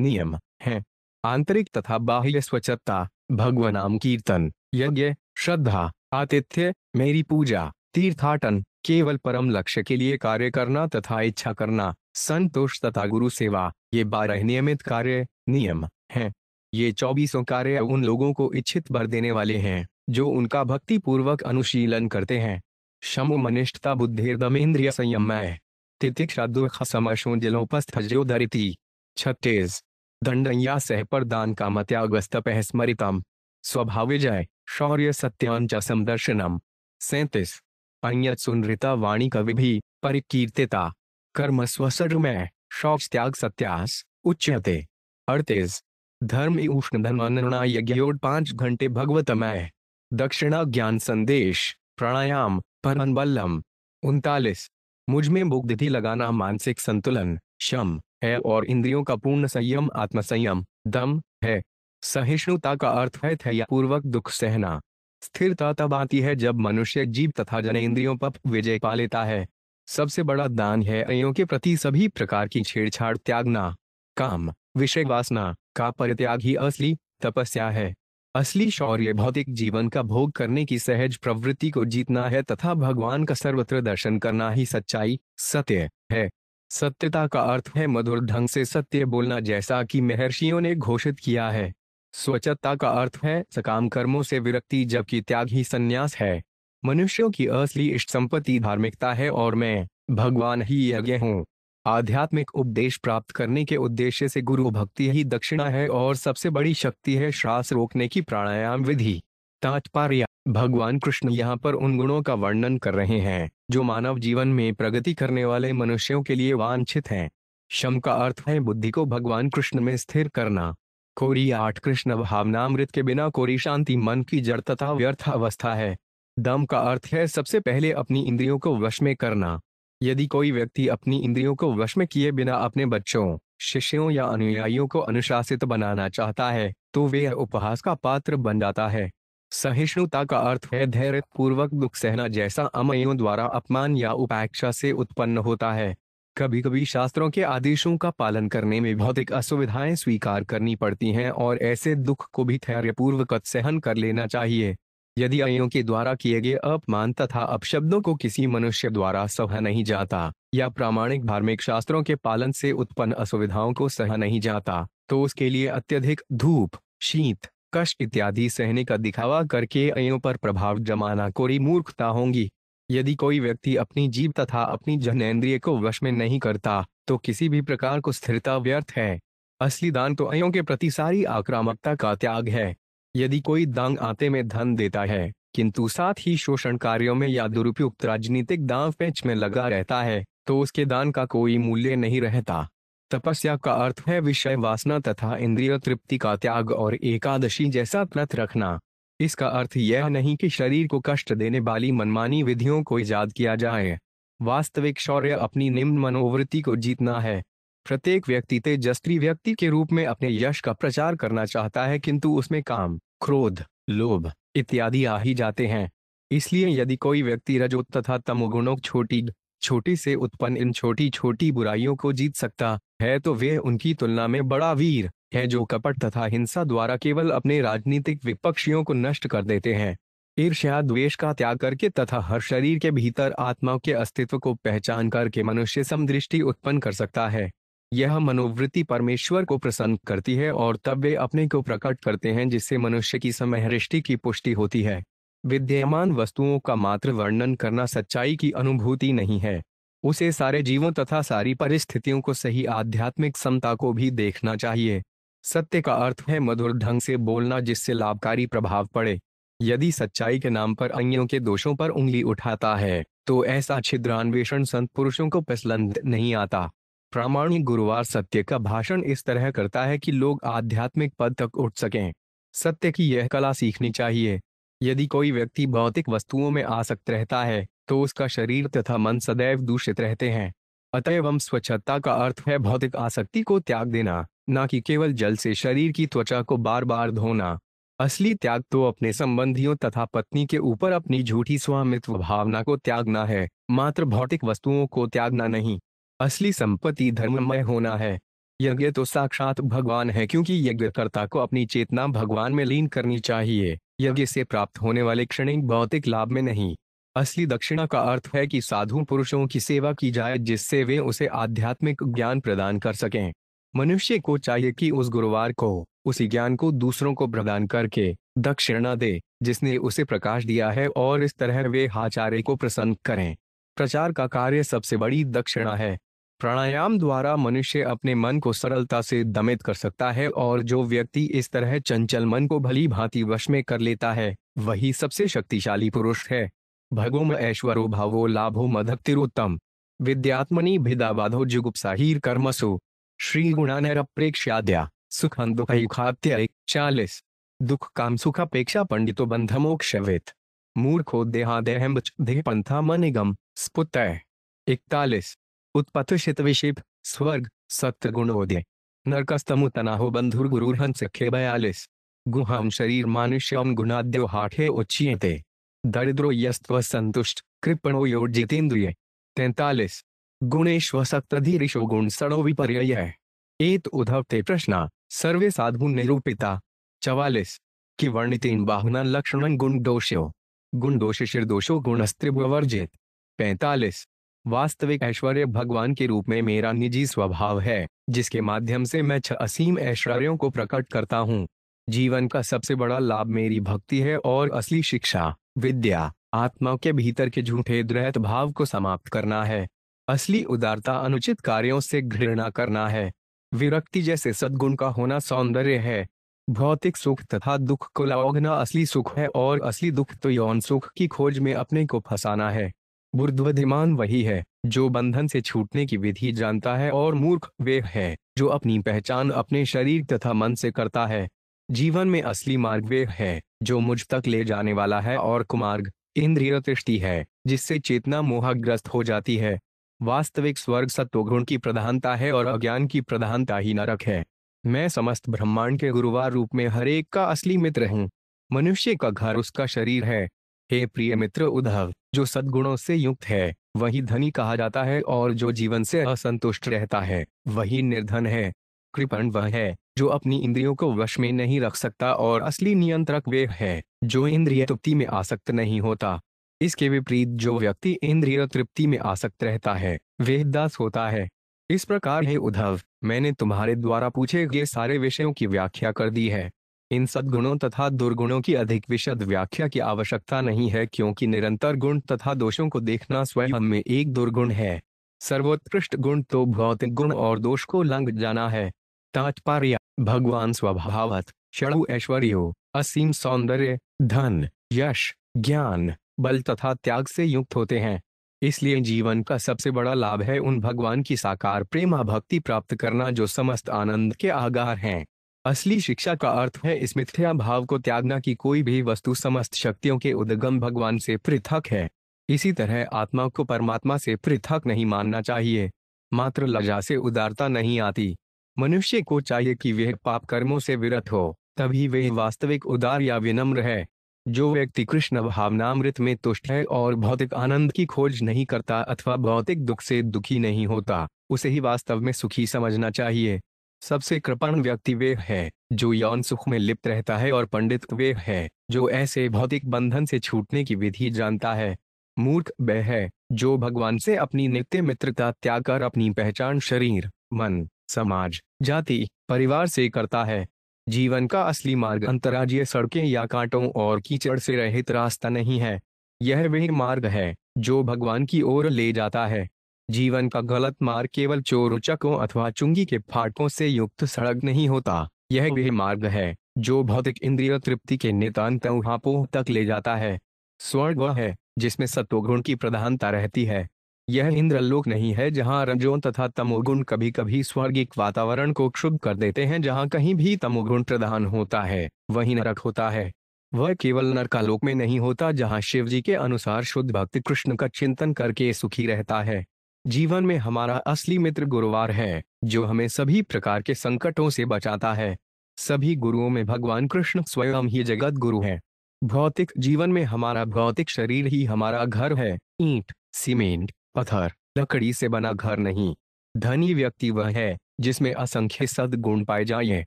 नियम हैं। आंतरिक तथा बाह्य स्वच्छता भगवान नाम कीर्तन यज्ञ श्रद्धा आतिथ्य मेरी पूजा तीर्थाटन केवल परम लक्ष्य के लिए कार्य करना तथा इच्छा करना संतोष तथा गुरु सेवा ये 12 नियमित कार्य नियम हैं। ये 24 कार्य उन लोगों को इच्छित वर देने वाले हैं जो उनका भक्ति पूर्वक अनुशीलन करते हैं। शमो मनिष्ठता बुद्धिर्दमेन्द्रिय संयमय तितिक्षा दुख समशोजलोपस्थजोदरिति। 36 दंडया सह प्रदान कामत्यागस्तपः स्मरितम स्वभावजय शौर्य सत्यांच समदर्शनम। 37 अन्यत सुनृता वाणी कविभिः परिकीर्तिता कर्म स्वसर्वमय शौच त्याग सत्यास उच्यते। 38 धर्म उष्ण धर्मान्ना यज्ञोड 5 घंटे भगवतमय दक्षिणा ज्ञान संदेश प्राणायाम परमबलम। 39 मुझ में बुद्धि लगाना मानसिक संतुलन शम है और इंद्रियों का पूर्ण संयम आत्मसंयम दम है। सहिष्णुता का अर्थ है धैर्यपूर्वक दुख सहना। स्थिरता तब आती है जब मनुष्य जीव तथा जनेंद्रियों पर विजय पा लेता है। सबसे बड़ा दान है अन्यों के प्रति सभी प्रकार की छेड़छाड़ त्यागना। काम विषय वासना का परित्याग ही असली तपस्या है। असली शौर्य भौतिक जीवन का भोग करने की सहज प्रवृत्ति को जीतना है तथा भगवान का सर्वत्र दर्शन करना ही सच्चाई सत्य है। सत्यता का अर्थ है मधुर ढंग से सत्य बोलना जैसा कि महर्षियों ने घोषित किया है। स्वच्छता का अर्थ है सकाम कर्मों से विरक्ति जबकि त्याग ही संन्यास है। मनुष्यों की असली इष्ट संपत्ति धार्मिकता है और मैं भगवान ही यज्ञ हूँ। आध्यात्मिक उपदेश प्राप्त करने के उद्देश्य से गुरु भक्ति ही दक्षिणा है और सबसे बड़ी शक्ति है श्वास रोकने की प्राणायाम विधि। तात्पर्य: भगवान कृष्ण यहाँ पर उन गुणों का वर्णन कर रहे हैं जो मानव जीवन में प्रगति करने वाले मनुष्यों के लिए वांछित हैं। शम का अर्थ है बुद्धि को भगवान कृष्ण में स्थिर करना। कोरी 8 कृष्ण भावनामृत के बिना कोरी शांति मन की जड़ तथा व्यर्थ अवस्था है। दम का अर्थ है सबसे पहले अपनी इंद्रियों को वश में करना। यदि कोई व्यक्ति अपनी इंद्रियों को वश में किए बिना अपने बच्चों, शिष्यों या अनुयायियों को अनुशासित बनाना चाहता है तो वे उपहास का पात्र बन जाता है। सहिष्णुता का अर्थ है धैर्य पूर्वक दुख सहना जैसा अमयों द्वारा अपमान या उपेक्षा से उत्पन्न होता है। कभी कभी शास्त्रों के आदेशों का पालन करने में भौतिक असुविधाएं स्वीकार करनी पड़ती हैं और ऐसे दुख को भी धैर्यपूर्वक सहन कर लेना चाहिए। यदि अयों के द्वारा किए गए अपमान तथा अपशब्दों को किसी मनुष्य द्वारा सहा नहीं जाता या प्रामाणिक धार्मिक शास्त्रों के पालन से उत्पन्न असुविधाओं को सहा नहीं जाता तो उसके लिए अत्यधिक धूप, शीत, कष्ट इत्यादि सहने का दिखावा करके अयों पर प्रभाव जमाना कोरी मूर्खता होगी। यदि कोई व्यक्ति अपनी जीभ तथा अपनी जनेंद्रिय को वश में नहीं करता तो किसी भी प्रकार को स्थिरता व्यर्थ है। असली दान तो अयों के प्रति सारी आक्रामकता का त्याग है। यदि कोई दांग आते में धन देता है किंतु साथ ही शोषण कार्यों में या दुरुपयुक्त राजनीतिक दांव पेच में लगा रहता है तो उसके दान का कोई मूल्य नहीं रहता। तपस्या का अर्थ है विषय वासना तथा इंद्रिय तृप्ति का त्याग और एकादशी जैसा व्रत रखना। इसका अर्थ यह नहीं कि शरीर को कष्ट देने वाली मनमानी विधियों को इजाद किया जाए। वास्तविक शौर्य अपनी निम्न मनोवृत्ति को जीतना है। प्रत्येक व्यक्ति तेजस्वी व्यक्ति के रूप में अपने यश का प्रचार करना चाहता है किंतु उसमें काम, क्रोध, लोभ इत्यादि आ ही जाते हैं। इसलिए यदि कोई व्यक्ति रजो तथा तमोगुणों छोटी छोटी से उत्पन्न इन छोटी छोटी बुराइयों को जीत सकता है तो वे उनकी तुलना में बड़ा वीर है जो कपट तथा हिंसा द्वारा केवल अपने राजनीतिक विपक्षियों को नष्ट कर देते हैं। ईर्ष्या द्वेष का त्याग करके तथा हर शरीर के भीतर आत्मा के अस्तित्व को पहचान करके मनुष्य समदृष्टि उत्पन्न कर सकता है। यह मनोवृत्ति परमेश्वर को प्रसन्न करती है और तब वे अपने को प्रकट करते हैं जिससे मनुष्य की समदृष्टि की पुष्टि होती है। विद्यमान वस्तुओं का मात्र वर्णन करना सच्चाई की अनुभूति नहीं है। उसे सारे जीवों तथा सारी परिस्थितियों को सही आध्यात्मिक समता को भी देखना चाहिए। सत्य का अर्थ है मधुर ढंग से बोलना जिससे लाभकारी प्रभाव पड़े। यदि सच्चाई के नाम पर अन्यों के दोषों पर उंगली उठाता है तो ऐसा छिद्रान्वेषण संत पुरुषों को पसंद नहीं आता। प्रामाणिक गुरुवार सत्य का भाषण इस तरह करता है कि लोग आध्यात्मिक पद तक उठ सकें। सत्य की यह कला सीखनी चाहिए। यदि कोई व्यक्ति भौतिक वस्तुओं में आसक्त रहता है तो उसका शरीर तथा मन सदैव दूषित रहते हैं। अतएव स्वच्छता का अर्थ है भौतिक आसक्ति को त्याग देना, न कि केवल जल से शरीर की त्वचा को बार बार धोना। असली त्याग तो अपने संबंधियों तथा पत्नी के ऊपर अपनी झूठी स्वामित्व भावना को त्यागना है, मात्र भौतिक वस्तुओं को त्यागना नहीं। असली संपत्ति धर्ममय होना है। यज्ञ तो साक्षात भगवान है क्योंकि यज्ञकर्ता को अपनी चेतना भगवान में लीन करनी चाहिए। यज्ञ से प्राप्त होने वाले क्षणिक भौतिक लाभ में नहीं। असली दक्षिणा का अर्थ है कि साधु पुरुषों की सेवा की जाए जिससे वे उसे आध्यात्मिक ज्ञान प्रदान कर सकें। मनुष्य को चाहिए कि उस गुरुवार को उसी ज्ञान को दूसरों को प्रदान करके दक्षिणा दे जिसने उसे प्रकाश दिया है और इस तरह वे आचार्य को प्रसन्न करें। प्रचार का कार्य सबसे बड़ी दक्षिणा है। प्राणायाम द्वारा मनुष्य अपने मन को सरलता से दमित कर सकता है और जो व्यक्ति इस तरह चंचल मन को भली भांति वश में कर लेता है वही सबसे शक्तिशाली पुरुष है। भगोम ऐश्वरो भावो लाभो मदक्तिरुत्तम विद्यात्मनि भिदाबाधो जुगुप्साहीर कर्मसु श्री गुणानैरप्रेक्ष्याद्या सुखं दुःखैखात्य 40 दुख काम सुखापेक्षा पंडितो बंधमोक्षवेत मूर्खो देहादेहं देह पंथा मनिगम स्पुतः 41 उत्पत्तिशित विषिप स्वर्ग सत्य गुणोदय नरकस्तमुतनाहो बंधुर्गुरुर्हंस 42 गुहाम शरीर मानुष्यम गुणाद्यो हाठे उच्यते दरिद्रो यस्त्व संतुष्ट कृपणो योजितेन्द्रिय 43 गुणेश्व सक्तधीरिशो गुण सड़ो विपर्यय एत उद्धव ते प्रश्ना सर्वे साधु निरूपिता 44 कि वर्णितेन बाहुना लक्षण गुण दोषो शिरदोषो गुणस्त्रिवर्जित 45 वास्तविक ऐश्वर्य भगवान के रूप में मेरा निजी स्वभाव है जिसके माध्यम से मैं 6 असीम ऐश्वर्यों को प्रकट करता हूँ। जीवन का सबसे बड़ा लाभ मेरी भक्ति है और असली शिक्षा विद्या आत्मा के भीतर के झूठे द्वैत भाव को समाप्त करना है। असली उदारता अनुचित कार्यों से घृणा करना है। विरक्ति जैसे सद्गुण का होना सौंदर्य है। भौतिक सुख तथा दुख को लौगना असली सुख है और असली दुख तो यौन सुख की खोज में अपने को फंसाना है। बुद्धिमान वही है जो बंधन से छूटने की विधि जानता है और मूर्ख वे है जो अपनी पहचान अपने शरीर तथा मन से करता है। जीवन में असली मार्ग वे है जो मुझ तक ले जाने वाला है और कुमार्ग इंद्रिय तृष्टि है जिससे चेतना मोहग्रस्त हो जाती है। वास्तविक स्वर्ग सत्वगुण की प्रधानता है और अज्ञान की प्रधानता ही नरक है। मैं समस्त ब्रह्मांड के गुरुवार रूप में हर एक का असली मित्र हूँ। मनुष्य का घर उसका शरीर है। हे प्रिय मित्र उद्धव, जो सद्गुणों से युक्त है वही धनी कहा जाता है और जो जीवन से असंतुष्ट रहता है वही निर्धन है। कृपण वह है जो अपनी इंद्रियों को वश में नहीं रख सकता और असली नियंत्रक वे है जो इंद्रिय तृप्ति में आसक्त नहीं होता। इसके विपरीत जो व्यक्ति इंद्रिय तृप्ति में आसक्त रहता है वह दास होता है। इस प्रकार हे उद्धव, मैंने तुम्हारे द्वारा पूछे गए सारे विषयों की व्याख्या कर दी है। इन सद्गुणों तथा दुर्गुणों की अधिक विशद व्याख्या की आवश्यकता नहीं है क्योंकि निरंतर गुण तथा दोषों को देखना स्वयं में एक दुर्गुण है। सर्वोत्कृष्ट गुण तो भौतिक गुण और दोष को लंघ जाना है। तात्पर्य: भगवान स्वभावत षडु ऐश्वर्यो असीम सौंदर्य धन यश ज्ञान बल तथा त्याग से युक्त होते हैं। इसलिए जीवन का सबसे बड़ा लाभ है उन भगवान की साकार प्रेमा भक्ति प्राप्त करना जो समस्त आनंद के आधार हैं। असली शिक्षा का अर्थ है इस मिथ्या भाव को त्यागना कि कोई भी वस्तु समस्त शक्तियों के उद्गम भगवान से पृथक है। इसी तरह आत्मा को परमात्मा से पृथक नहीं मानना चाहिए। मात्र लज्जा से उदारता नहीं आती। मनुष्य को चाहिए कि वह पाप कर्मों से विरत हो, तभी वह वास्तविक उदार या विनम्र है। जो व्यक्ति कृष्ण भावनामृत में तुष्ट है और भौतिक आनंद की खोज नहीं करता अथवा भौतिक दुख से दुखी नहीं होता, उसे ही वास्तव में सुखी समझना चाहिए। सबसे कृपण व्यक्ति वे है जो यौन सुख में लिप्त रहता है और पंडित वे है जो ऐसे भौतिक बंधन से छूटने की विधि जानता है। मूर्ख वह है जो भगवान से अपनी नित्य मित्रता त्याग कर अपनी पहचान शरीर मन समाज जाति परिवार से करता है। जीवन का असली मार्ग अंतर्राज्यीय सड़कें या कांटों और कीचड़ से रहित रास्ता नहीं है। यह वही मार्ग है जो भगवान की ओर ले जाता है। जीवन का गलत मार्ग केवल चोर उचकों अथवा चुंगी के फाटकों से युक्त सड़क नहीं होता। यह वही मार्ग है जो भौतिक इंद्रिय तृप्ति के नितांत ऊहापोह तक ले जाता है। स्वर्ग वह है जिसमें सत्वगुण की प्रधानता रहती है। यह इंद्रलोक नहीं है जहाँ रजों तथा तमोगुण कभी कभी स्वर्गिक वातावरण को क्षुब्ध कर देते हैं। जहाँ कहीं भी तमोगुण प्रधान होता है वही नरक होता है। वह केवल नरकालोक में नहीं होता जहाँ शिव जी के अनुसार शुद्ध भक्त कृष्ण का चिंतन करके सुखी रहता है। जीवन में हमारा असली मित्र गुरुवार है जो हमें सभी प्रकार के संकटों से बचाता है। सभी गुरुओं में भगवान कृष्ण स्वयं ही जगत गुरु है। भौतिक जीवन में हमारा भौतिक शरीर ही हमारा घर है। ईंट सीमेंट पत्थर लकड़ी से बना घर नहीं। धनी व्यक्ति वह है जिसमें असंख्य सद्गुण पाए जाए।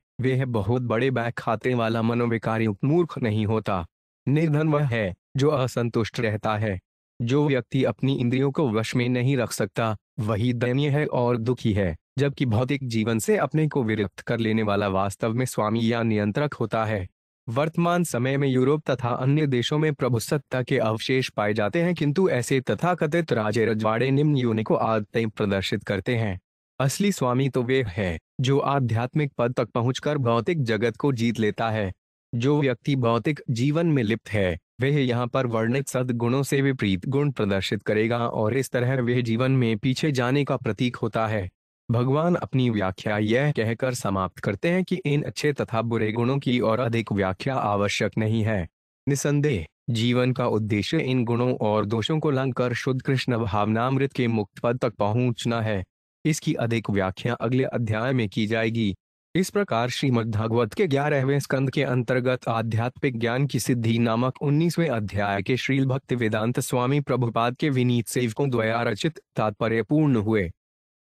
वह बहुत बड़े बैग खाते वाला मनोविकार युक्त मूर्ख नहीं होता। निर्धन वह है जो असंतुष्ट रहता है। जो व्यक्ति अपनी इंद्रियों को वश में नहीं रख सकता वही दयनीय है और दुखी है, जबकि भौतिक जीवन से अपने को विरक्त कर लेने वाला वास्तव में स्वामी या नियंत्रक होता है। वर्तमान समय में यूरोप तथा अन्य देशों में प्रभुसत्ता के अवशेष पाए जाते हैं, किंतु ऐसे तथाकथित राजे रजवाड़े निम्न योनिको आदतें प्रदर्शित करते हैं। असली स्वामी तो वे है जो आध्यात्मिक पद तक पहुंचकर भौतिक जगत को जीत लेता है। जो व्यक्ति भौतिक जीवन में लिप्त है वह यहाँ पर वर्णित सद्गुणों से विपरीत गुण प्रदर्शित करेगा और इस तरह वह जीवन में पीछे जाने का प्रतीक होता है। भगवान अपनी व्याख्या यह कहकर समाप्त करते हैं कि इन अच्छे तथा बुरे गुणों की और अधिक व्याख्या आवश्यक नहीं है। निसंदेह जीवन का उद्देश्य इन गुणों और दोषों को लंघकर शुद्ध कृष्ण भावनामृत के मुक्त पद तक पहुंचना है। इसकी अधिक व्याख्या अगले अध्याय में की जाएगी। इस प्रकार श्रीमद्भागवत के 11वें स्कंद के अंतर्गत आध्यात्मिक ज्ञान की सिद्धि नामक 19वें अध्याय के श्रील भक्ति वेदांत स्वामी प्रभुपाद के विनीत सेवकों द्वारा रचित तात्पर्य पूर्ण हुए।